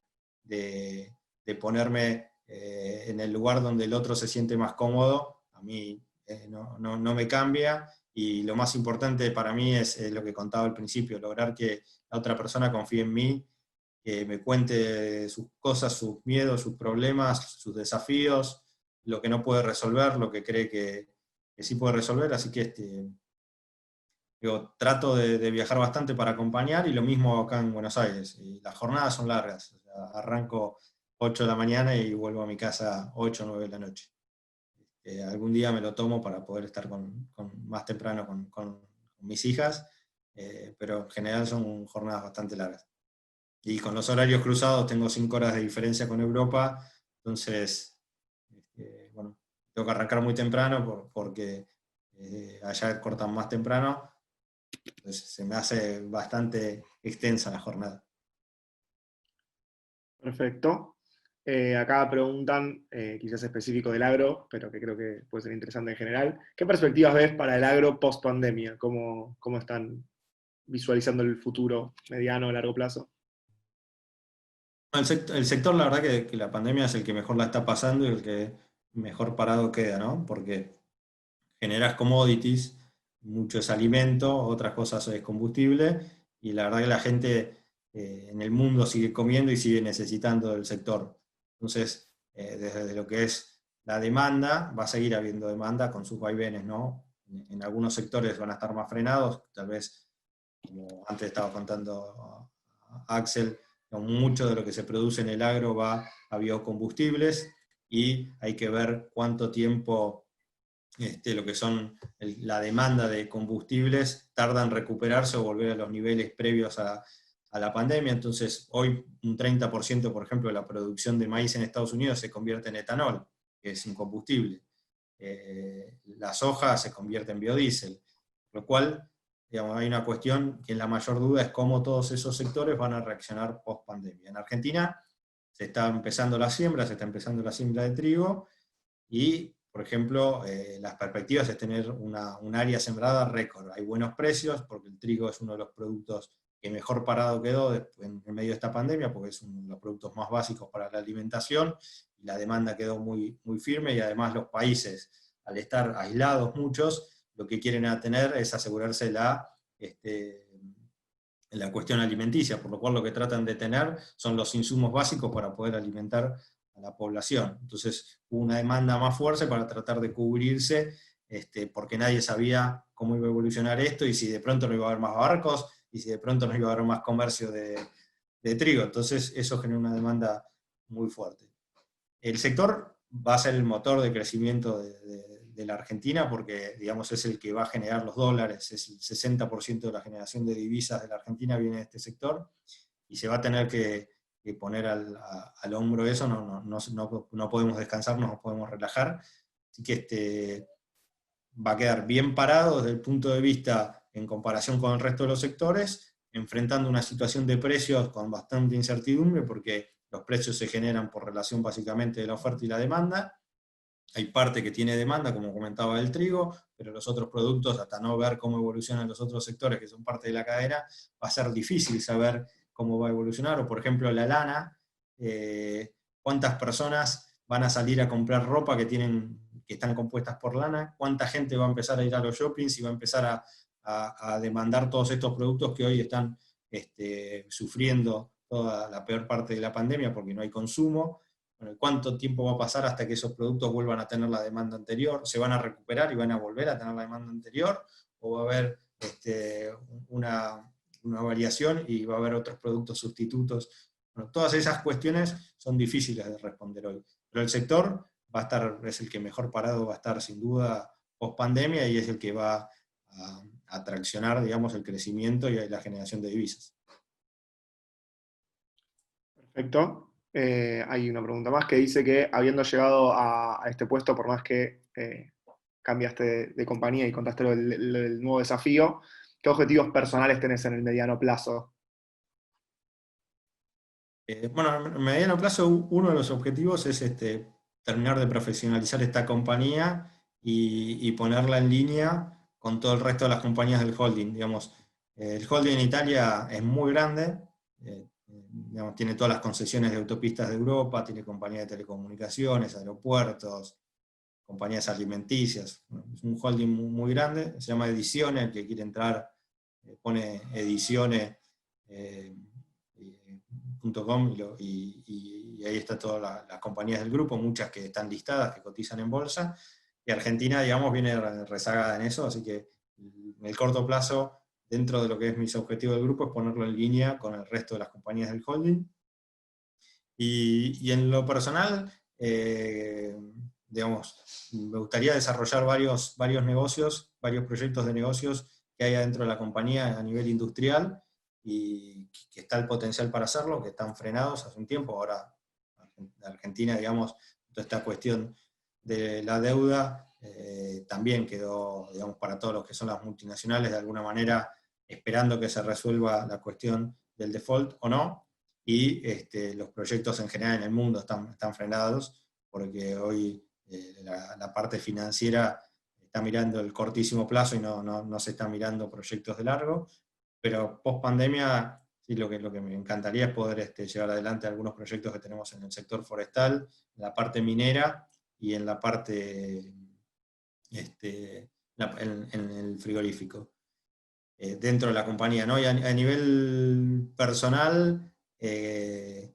ponerme en el lugar donde el otro se siente más cómodo. A mí no me cambia, y lo más importante para mí es lo que contaba al principio, lograr que la otra persona confíe en mí, que me cuente sus cosas, sus miedos, sus problemas, sus desafíos, lo que no puede resolver, lo que cree que sí puede resolver. Así que digo, trato de viajar bastante para acompañar, y lo mismo acá en Buenos Aires. Y las jornadas son largas, o sea, arranco 8 de la mañana y vuelvo a mi casa 8 o 9 de la noche. Algún día me lo tomo para poder estar más temprano con mis hijas, pero en general son jornadas bastante largas. Y con los horarios cruzados tengo 5 horas de diferencia con Europa, entonces, bueno, tengo que arrancar muy temprano porque allá cortan más temprano, entonces se me hace bastante extensa la jornada. Perfecto. Acá preguntan, quizás específico del agro, pero que creo que puede ser interesante en general. ¿Qué perspectivas ves para el agro post pandemia? ¿Cómo están visualizando el futuro mediano o largo plazo? El sector, la verdad que la pandemia es el que mejor la está pasando y el que mejor parado queda, ¿no? Porque generas commodities, mucho es alimento, otras cosas es combustible, y la verdad que la gente en el mundo sigue comiendo y sigue necesitando del sector. Entonces, desde lo que es la demanda, va a seguir habiendo demanda con sus vaivenes, ¿no? En algunos sectores van a estar más frenados, tal vez, como antes estaba contando Axel, mucho de lo que se produce en el agro va a biocombustibles, y hay que ver cuánto tiempo lo que son la demanda de combustibles tarda en recuperarse o volver a los niveles previos a la pandemia. Entonces, hoy un 30%, por ejemplo, de la producción de maíz en Estados Unidos se convierte en etanol, que es un combustible. La soja se convierte en biodiesel, lo cual, digamos, hay una cuestión que la mayor duda es cómo todos esos sectores van a reaccionar post pandemia. En Argentina se está empezando la siembra de trigo, y, por ejemplo, las perspectivas es tener un área sembrada récord. Hay buenos precios, porque el trigo es uno de los productos que mejor parado quedó en medio de esta pandemia, porque es uno de los productos más básicos para la alimentación, y la demanda quedó muy, muy firme, y además los países, al estar aislados muchos, lo que quieren tener es asegurarse la cuestión alimenticia, por lo cual lo que tratan de tener son los insumos básicos para poder alimentar a la población. Entonces hubo una demanda más fuerte para tratar de cubrirse, porque nadie sabía cómo iba a evolucionar esto, y si de pronto no iba a haber más barcos, y si de pronto no iba a haber más comercio de trigo. Entonces eso genera una demanda muy fuerte. El sector va a ser el motor de crecimiento de la Argentina, porque, digamos, es el que va a generar los dólares. Es el 60% de la generación de divisas de la Argentina viene de este sector, y se va a tener que poner al hombro eso. No podemos descansar, no nos podemos relajar. Así que va a quedar bien parado desde el punto de vista en comparación con el resto de los sectores, enfrentando una situación de precios con bastante incertidumbre, porque los precios se generan por relación básicamente de la oferta y la demanda. Hay parte que tiene demanda, como comentaba, el trigo, pero los otros productos, hasta no ver cómo evolucionan los otros sectores que son parte de la cadena, va a ser difícil saber cómo va a evolucionar. O, por ejemplo, la lana, cuántas personas van a salir a comprar ropa que están compuestas por lana, cuánta gente va a empezar a ir a los shoppings y va a empezar a demandar todos estos productos que hoy están sufriendo toda la peor parte de la pandemia porque no hay consumo. Bueno, ¿cuánto tiempo va a pasar hasta que esos productos vuelvan a tener la demanda anterior? ¿Se van a recuperar y van a volver a tener la demanda anterior? ¿O va a haber una variación y va a haber otros productos sustitutos? Bueno, todas esas cuestiones son difíciles de responder hoy. Pero el sector es el que mejor parado va a estar sin duda post pandemia, y es el que va a traccionar, digamos, el crecimiento y la generación de divisas. Perfecto. Hay una pregunta más que dice que habiendo llegado a este puesto, por más que cambiaste de compañía y contaste el nuevo desafío, ¿qué objetivos personales tenés en el mediano plazo? Bueno, en mediano plazo, uno de los objetivos es terminar de profesionalizar esta compañía y ponerla en línea con todo el resto de las compañías del holding. Digamos, el holding en Italia es muy grande, digamos, tiene todas las concesiones de autopistas de Europa, tiene compañías de telecomunicaciones, aeropuertos, compañías alimenticias. Bueno, es un holding muy, muy grande, se llama Edizione, el que quiere entrar pone Edizione. .com y ahí está todas las compañías del grupo, muchas que están listadas, que cotizan en bolsa, y Argentina, digamos, viene rezagada en eso, así que en el corto plazo, dentro de lo que es mis objetivos del grupo, es ponerlo en línea con el resto de las compañías del holding. Y en lo personal, digamos, me gustaría desarrollar varios negocios, varios proyectos de negocios que hay dentro de la compañía a nivel industrial, y que está el potencial para hacerlo, que están frenados hace un tiempo. Ahora Argentina, digamos, toda esta cuestión de la deuda también quedó, digamos, para todos los que son las multinacionales, de alguna manera esperando que se resuelva la cuestión del default o no, y los proyectos en general en el mundo están frenados, porque hoy la parte financiera está mirando el cortísimo plazo y no se está mirando proyectos de largo. Pero post pandemia, sí, lo que me encantaría es poder llevar adelante algunos proyectos que tenemos en el sector forestal, en la parte minera y en la parte, en el frigorífico, dentro de la compañía, ¿no? Y a nivel personal, estoy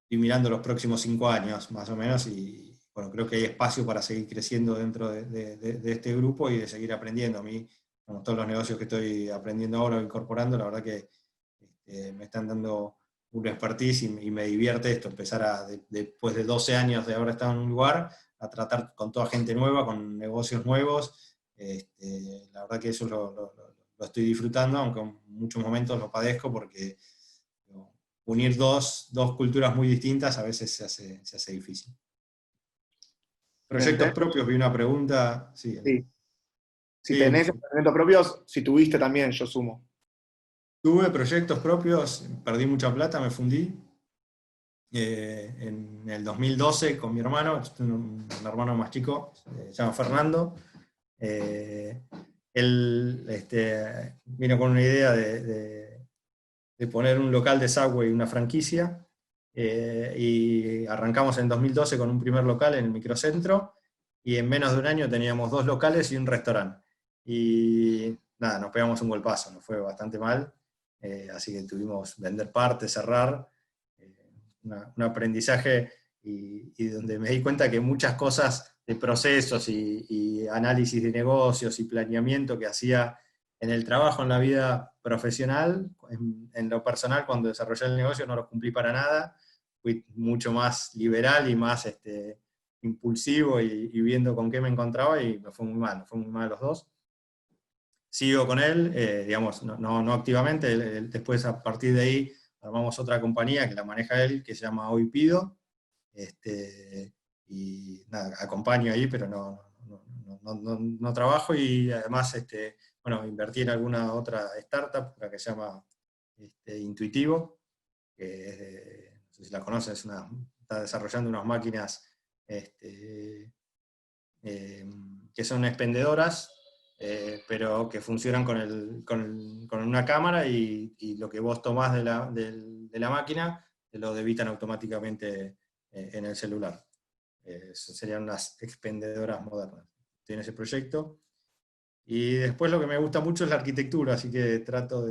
mirando los próximos 5 años, más o menos, y bueno, creo que hay espacio para seguir creciendo dentro de este grupo y de seguir aprendiendo. A mí, como todos los negocios que estoy aprendiendo ahora o incorporando, la verdad que me están dando un expertise y me divierte esto, empezar después de 12 años de haber estado en un lugar, a tratar con toda gente nueva, con negocios nuevos. La verdad que eso lo estoy disfrutando, aunque en muchos momentos lo padezco porque unir dos culturas muy distintas a veces se hace difícil. Proyectos Excelente. propios, vi una pregunta. Sí, Sí. Si sí, tenés emprendimientos propios, si tuviste también, yo sumo. tuve proyectos propios, perdí mucha plata, me fundí. En el 2012 con mi hermano, tengo un hermano más chico, se llama Fernando. Él vino con una idea de poner un local de Subway, una franquicia, y arrancamos en 2012 con un primer local en el microcentro, y en menos de un año teníamos 2 locales y un restaurante. Y nada, nos pegamos un golpazo, nos fue bastante mal, así que tuvimos vender partes, cerrar, un aprendizaje y donde me di cuenta que muchas cosas de procesos y análisis de negocios y planeamiento que hacía en el trabajo, en la vida profesional, en lo personal, cuando desarrollé el negocio no los cumplí para nada, fui mucho más liberal y más impulsivo y viendo con qué me encontraba, y me fue muy mal los dos. Sigo con él, digamos, no activamente, después a partir de ahí armamos otra compañía que la maneja él, que se llama Hoy Pido, y nada, acompaño ahí, pero no trabajo, y además bueno, invertí en alguna otra startup, la que se llama Intuitivo, que no sé si la conoces, está desarrollando unas máquinas que son expendedoras, pero que funcionan con una cámara, y lo que vos tomás de la máquina te lo debitan automáticamente en el celular. Serían unas expendedoras modernas. Tiene ese proyecto. Y después lo que me gusta mucho es la arquitectura, así que trato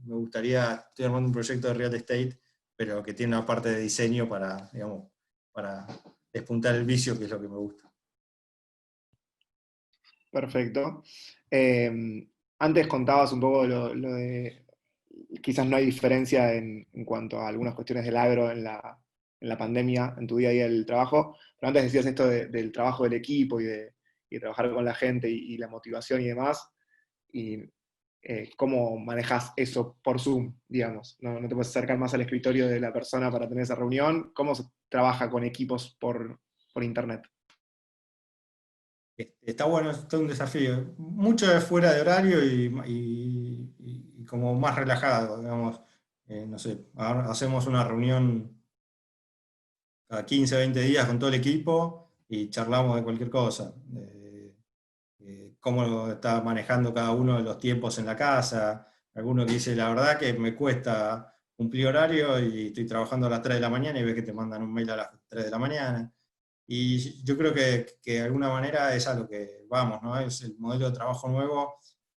me gustaría, estoy armando un proyecto de real estate, pero que tiene una parte de diseño para, digamos, para despuntar el vicio, que es lo que me gusta. Perfecto. Antes contabas un poco lo de, quizás no hay diferencia en cuanto a algunas cuestiones del agro en la pandemia, en tu día a día del trabajo, pero antes decías esto del trabajo del equipo y de trabajar con la gente y la motivación y demás, y ¿cómo manejas eso por Zoom, digamos? No te puedes acercar más al escritorio de la persona para tener esa reunión. ¿Cómo se trabaja con equipos por internet? Está bueno, es todo un desafío. Mucho es fuera de horario y como más relajado, digamos. No sé, ahora hacemos una reunión cada 15, 20 días con todo el equipo y charlamos de cualquier cosa. Cómo está manejando cada uno de los tiempos en la casa. Alguno que dice, la verdad que me cuesta cumplir horario y estoy trabajando a las 3 de la mañana y ves que te mandan un mail a las 3 de la mañana. Y yo creo que de alguna manera es a lo que vamos, ¿no? Es el modelo de trabajo nuevo.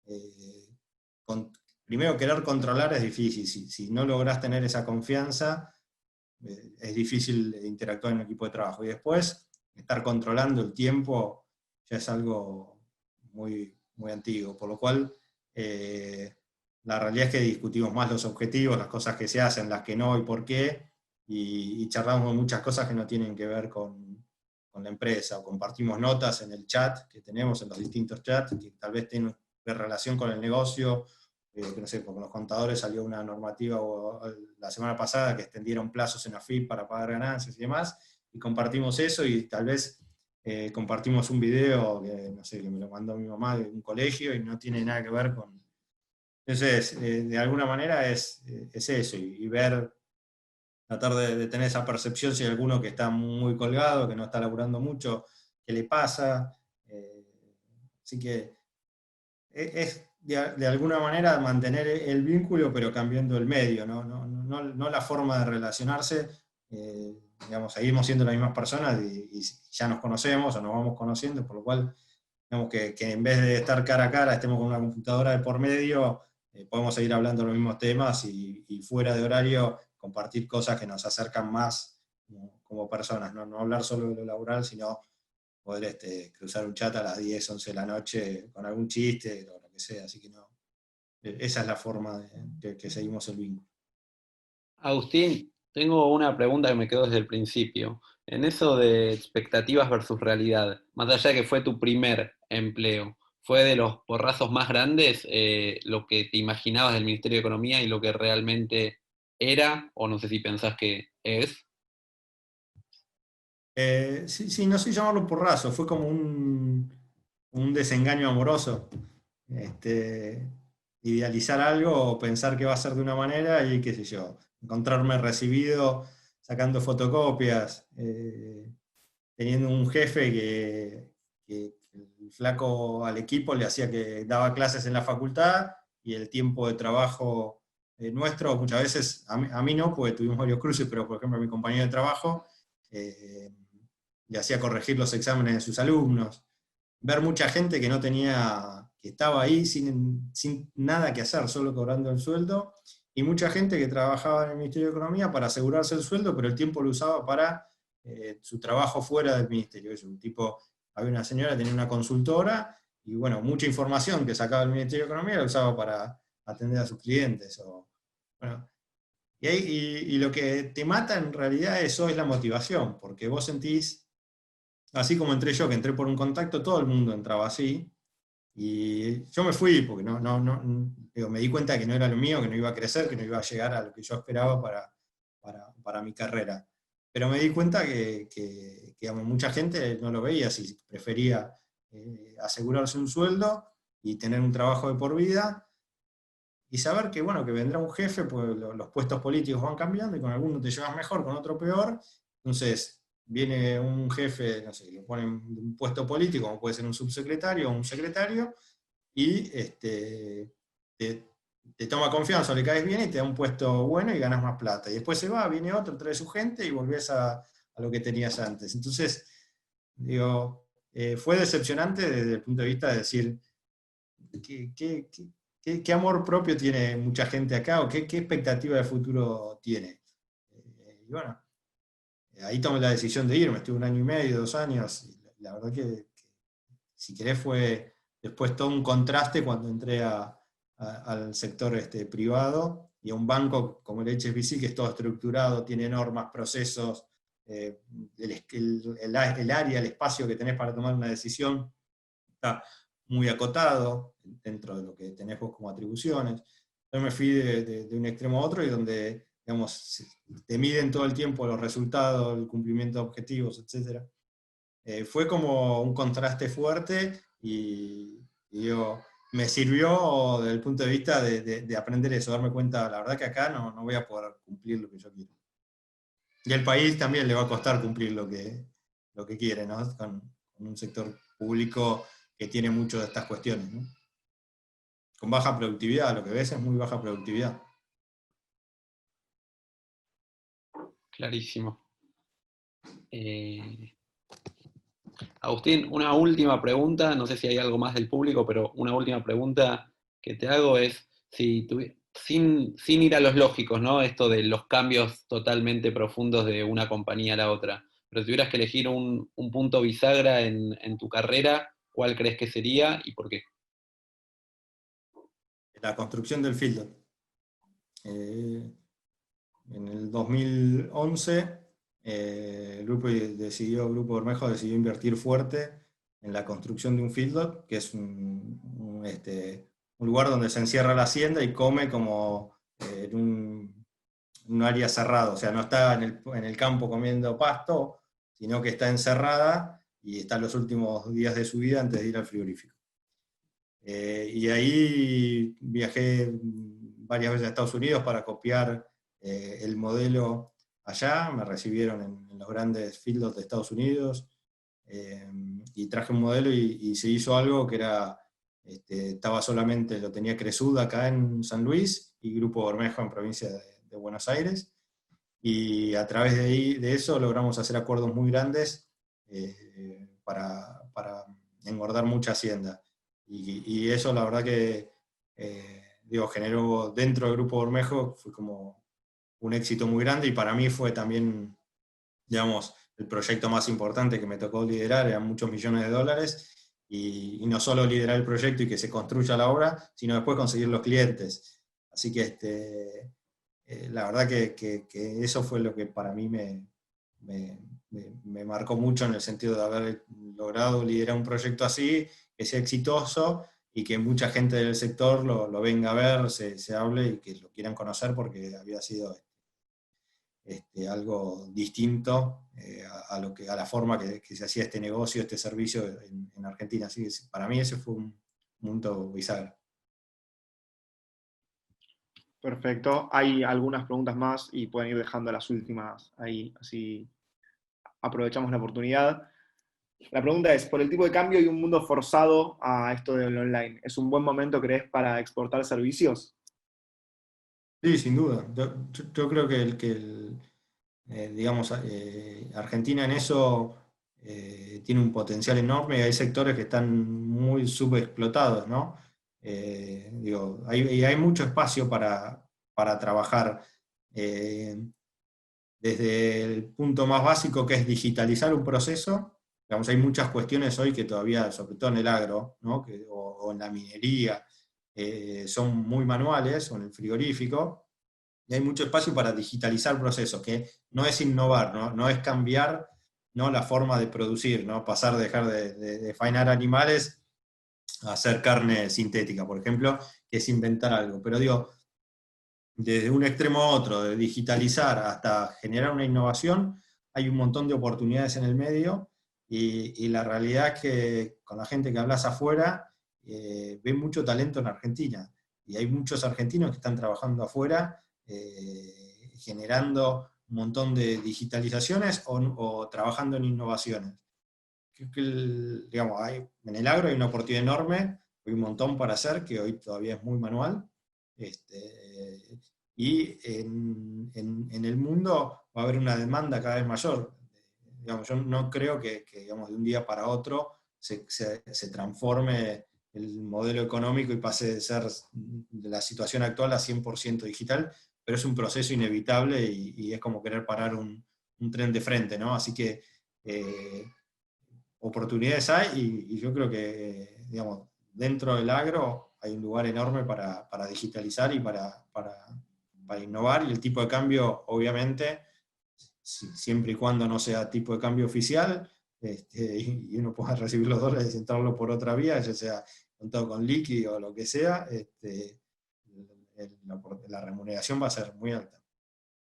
eh, Primero, querer controlar es difícil. Si no lográs tener esa confianza, es difícil interactuar en un equipo de trabajo. Y después, estar controlando el tiempo ya es algo muy, muy antiguo. Por lo cual, la realidad es que discutimos más los objetivos, las cosas que se hacen, las que no y por qué, y charlamos de muchas cosas que no tienen que ver con la empresa, o compartimos notas en el chat que tenemos, en los distintos chats, que tal vez tienen relación con el negocio, que no sé, porque con los contadores salió una normativa la semana pasada que extendieron plazos en AFIP para pagar ganancias y demás, y compartimos eso y tal vez compartimos un video que, no sé, que me lo mandó mi mamá de un colegio y no tiene nada que ver con... Entonces, de alguna manera es eso, y ver, tratar de tener esa percepción si hay alguno que está muy colgado, que no está laburando mucho, qué le pasa. Así que es de alguna manera mantener el vínculo, pero cambiando el medio, no la forma de relacionarse. Digamos, seguimos siendo las mismas personas y ya nos conocemos o nos vamos conociendo, por lo cual, digamos que en vez de estar cara a cara, estemos con una computadora de por medio, podemos seguir hablando de los mismos temas y fuera de horario compartir cosas que nos acercan más como personas, no hablar solo de lo laboral, sino poder cruzar un chat a las 10, 11 de la noche con algún chiste o lo que sea, así que no, esa es la forma que seguimos el vínculo. Agustín, tengo una pregunta que me quedó desde el principio. En eso de expectativas versus realidad, más allá de que fue tu primer empleo, ¿fue de los porrazos más grandes lo que te imaginabas del Ministerio de Economía y lo que realmente era, o no sé si pensás que es? Sí, no sé llamarlo porrazo, fue como un desengaño amoroso. Este, Idealizar algo o pensar que va a ser de una manera y qué sé yo, encontrarme recibido sacando fotocopias, teniendo un jefe que el flaco al equipo le hacía que daba clases en la facultad y el tiempo de trabajo nuestro, muchas veces, a mí no, porque tuvimos varios cruces, pero por ejemplo a mi compañero de trabajo eh, le hacía corregir los exámenes de sus alumnos. Ver mucha gente que no tenía, que estaba ahí sin nada que hacer, solo cobrando el sueldo, y mucha gente que trabajaba en el Ministerio de Economía para asegurarse el sueldo, pero el tiempo lo usaba para su trabajo fuera del ministerio. Es un tipo, había una señora que tenía una consultora, y bueno, mucha información que sacaba del Ministerio de Economía la usaba para atender a sus clientes. Bueno, y lo que te mata en realidad eso es la motivación, porque vos sentís, así como entré yo, que entré por un contacto, todo el mundo entraba así, y yo me fui porque digo, me di cuenta que no era lo mío, que no iba a crecer, que no iba a llegar a lo que yo esperaba para mi carrera. Pero me di cuenta que, digamos, mucha gente no lo veía así, prefería asegurarse un sueldo y tener un trabajo de por vida, y saber que, bueno, que vendrá un jefe, pues los puestos políticos van cambiando y con alguno te llevas mejor, con otro peor. Entonces viene un jefe, no sé, le ponen un puesto político, como puede ser un subsecretario o un secretario, y te, te toma confianza, le caes bien y te da un puesto bueno y ganas más plata. Y después se va, viene otro, trae su gente y volvés a lo que tenías antes. Entonces, digo, fue decepcionante desde el punto de vista de decir, ¿qué amor propio tiene mucha gente acá o qué expectativa de futuro tiene? Y bueno, ahí tomé la decisión de irme, estuve 1 año y medio, 2 años, y la verdad que si querés fue después todo un contraste cuando entré al sector privado y a un banco como el HSBC, que es todo estructurado, tiene normas, procesos, el área, el espacio que tenés para tomar una decisión está muy acotado dentro de lo que tenés vos como atribuciones. Yo me fui de un extremo a otro y donde, digamos, te miden todo el tiempo los resultados, el cumplimiento de objetivos, etc. Fue como un contraste fuerte y digo, me sirvió desde el punto de vista de aprender eso, darme cuenta, la verdad que acá no voy a poder cumplir lo que yo quiero. Y al país también le va a costar cumplir lo que quiere, ¿no? Con un sector público que tiene mucho de estas cuestiones, ¿no? Con baja productividad, lo que ves es muy baja productividad. Clarísimo. Agustín, una última pregunta, no sé si hay algo más del público, pero una última pregunta que te hago es, si sin ir a los lógicos, ¿no? Esto de los cambios totalmente profundos de una compañía a la otra, pero si tuvieras que elegir un punto bisagra en tu carrera, ¿cuál crees que sería y por qué? La construcción del Fieldot. En el 2011, el Grupo Bermejo decidió invertir fuerte en la construcción de un Fieldot, que es un lugar donde se encierra la hacienda y come como en un área cerrada, o sea, no está en el campo comiendo pasto, sino que está encerrada y está en los últimos días de su vida antes de ir al frigorífico. Y ahí viajé varias veces a Estados Unidos para copiar el modelo allá, me recibieron en los grandes fields de Estados Unidos, y traje un modelo y se hizo algo que era, estaba solamente, lo tenía Cresud acá en San Luis y Grupo Bermejo en provincia de Buenos Aires, y a través de eso logramos hacer acuerdos muy grandes para engordar mucha hacienda. Y eso la verdad que generó dentro del Grupo Bermejo, fue como un éxito muy grande, y para mí fue también, digamos, el proyecto más importante que me tocó liderar, eran muchos millones de dólares, y no solo liderar el proyecto y que se construya la obra, sino después conseguir los clientes. Así que la verdad que eso fue lo que para mí me marcó mucho, en el sentido de haber logrado liderar un proyecto así, que sea exitoso y que mucha gente del sector lo venga a ver, se hable y que lo quieran conocer, porque había sido algo distinto a la forma que se hacía este negocio, este servicio en Argentina. Así que para mí ese fue un punto bisagra. Perfecto. Hay algunas preguntas más y pueden ir dejando las últimas ahí, así aprovechamos la oportunidad. La pregunta es, por el tipo de cambio y un mundo forzado a esto del online, ¿es un buen momento, crees, para exportar servicios? Sí, sin duda. Yo creo digamos, Argentina en eso tiene un potencial enorme, y hay sectores que están muy subexplotados, ¿no? Hay mucho espacio para trabajar, desde el punto más básico, que es digitalizar un proceso. Digamos, hay muchas cuestiones hoy que todavía, sobre todo en el agro, ¿no? O en la minería, son muy manuales, o en el frigorífico, y hay mucho espacio para digitalizar procesos, que no es innovar, no es cambiar, ¿no?, la forma de producir, ¿no? Pasar, dejar de faenar animales a hacer carne sintética, por ejemplo, que es inventar algo. Pero digo, desde un extremo a otro, de digitalizar hasta generar una innovación, hay un montón de oportunidades en el medio, y la realidad es que con la gente que hablas afuera, ven mucho talento en Argentina, y hay muchos argentinos que están trabajando afuera, generando un montón de digitalizaciones o trabajando en innovaciones. Creo que digamos, en el agro hay una oportunidad enorme, hay un montón para hacer, que hoy todavía es muy manual. Y en el mundo va a haber una demanda cada vez mayor. Digamos, yo no creo que digamos, de un día para otro se transforme el modelo económico y pase de ser de la situación actual a 100% digital, pero es un proceso inevitable, y es como querer parar un tren de frente, ¿no? Así que oportunidades hay, y yo creo que, digamos, dentro del agro hay un lugar enorme para digitalizar y para innovar, y el tipo de cambio, obviamente, siempre y cuando no sea tipo de cambio oficial, y uno pueda recibir los dólares y entrarlo por otra vía, ya sea contado con liqui o lo que sea, la remuneración va a ser muy alta.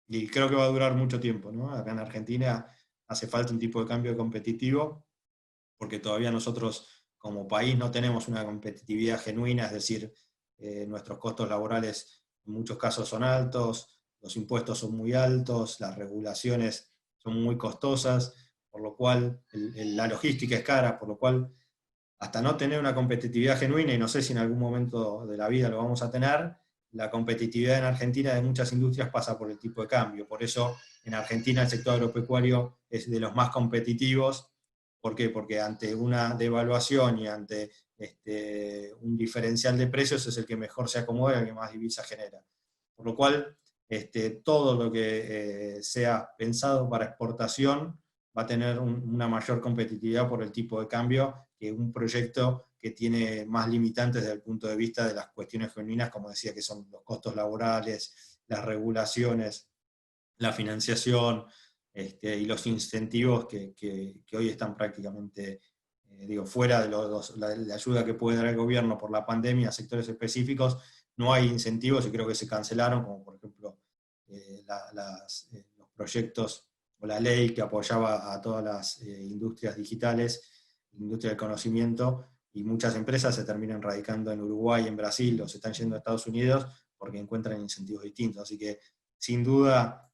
Y creo que va a durar mucho tiempo, ¿no? Acá en Argentina hace falta un tipo de cambio competitivo, porque todavía nosotros como país no tenemos una competitividad genuina, es decir, nuestros costos laborales en muchos casos son altos, los impuestos son muy altos, las regulaciones son muy costosas, por lo cual la logística es cara, por lo cual hasta no tener una competitividad genuina, y no sé si en algún momento de la vida lo vamos a tener, la competitividad en Argentina de muchas industrias pasa por el tipo de cambio. Por eso en Argentina el sector agropecuario es de los más competitivos. ¿Por qué? Porque ante una devaluación y ante un diferencial de precios es el que mejor se acomoda y el que más divisas genera. Por lo cual, todo lo que sea pensado para exportación va a tener una mayor competitividad por el tipo de cambio que un proyecto que tiene más limitantes desde el punto de vista de las cuestiones genuinas, como decía, que son los costos laborales, las regulaciones, la financiación y los incentivos que hoy están prácticamente fuera de la ayuda que puede dar el gobierno por la pandemia a sectores específicos. No hay incentivos y creo que se cancelaron, como por ejemplo los proyectos o la ley que apoyaba a todas las industrias digitales, industria del conocimiento, y muchas empresas se terminan radicando en Uruguay, en Brasil, o se están yendo a Estados Unidos porque encuentran incentivos distintos. Así que, sin duda,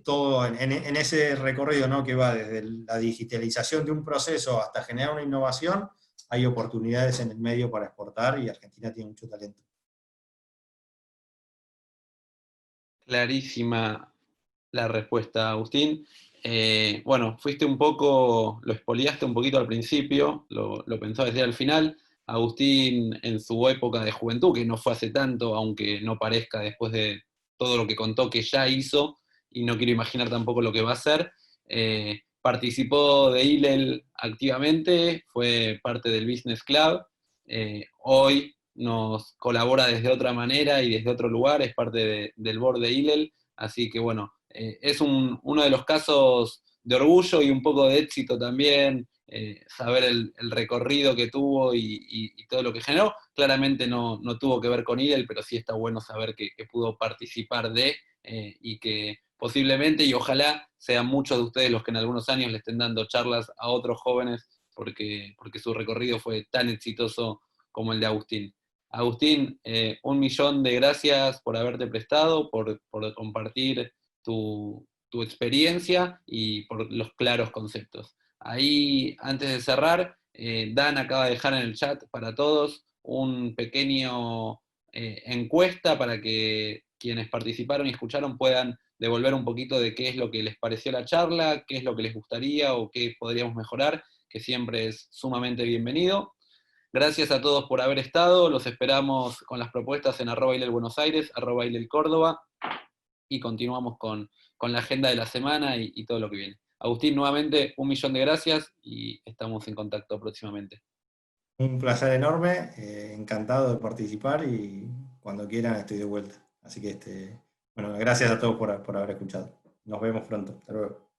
todo en ese recorrido, ¿no?, que va desde la digitalización de un proceso hasta generar una innovación, hay oportunidades en el medio para exportar y Argentina tiene mucho talento. Clarísima la respuesta, Agustín. Bueno, fuiste un poco, lo expoliaste un poquito al principio, lo pensó desde al final. Agustín, en su época de juventud, que no fue hace tanto, aunque no parezca después de todo lo que contó que ya hizo, y no quiero imaginar tampoco lo que va a hacer, participó de ILEL activamente, fue parte del Business Club, hoy nos colabora desde otra manera y desde otro lugar, es parte del board de ILEL, así que bueno, es uno de los casos de orgullo y un poco de éxito también, saber el recorrido que tuvo y todo lo que generó. Claramente no tuvo que ver con IDEL, pero sí está bueno saber que pudo participar y que posiblemente y ojalá sean muchos de ustedes los que en algunos años le estén dando charlas a otros jóvenes porque su recorrido fue tan exitoso como el de Agustín. Agustín, 1.000.000 de gracias por haberte prestado, por compartir tu experiencia y por los claros conceptos. Ahí, antes de cerrar, Dan acaba de dejar en el chat para todos un pequeño encuesta para que quienes participaron y escucharon puedan devolver un poquito de qué es lo que les pareció la charla, qué es lo que les gustaría o qué podríamos mejorar, que siempre es sumamente bienvenido. Gracias a todos por haber estado, los esperamos con las propuestas en @ILELBuenosAires, @ILELCórdoba, y continuamos con la agenda de la semana y todo lo que viene. Agustín, nuevamente 1.000.000 de gracias y estamos en contacto próximamente. Un placer enorme, encantado de participar y cuando quieran estoy de vuelta. Así que, bueno, gracias a todos por haber escuchado. Nos vemos pronto. Hasta luego.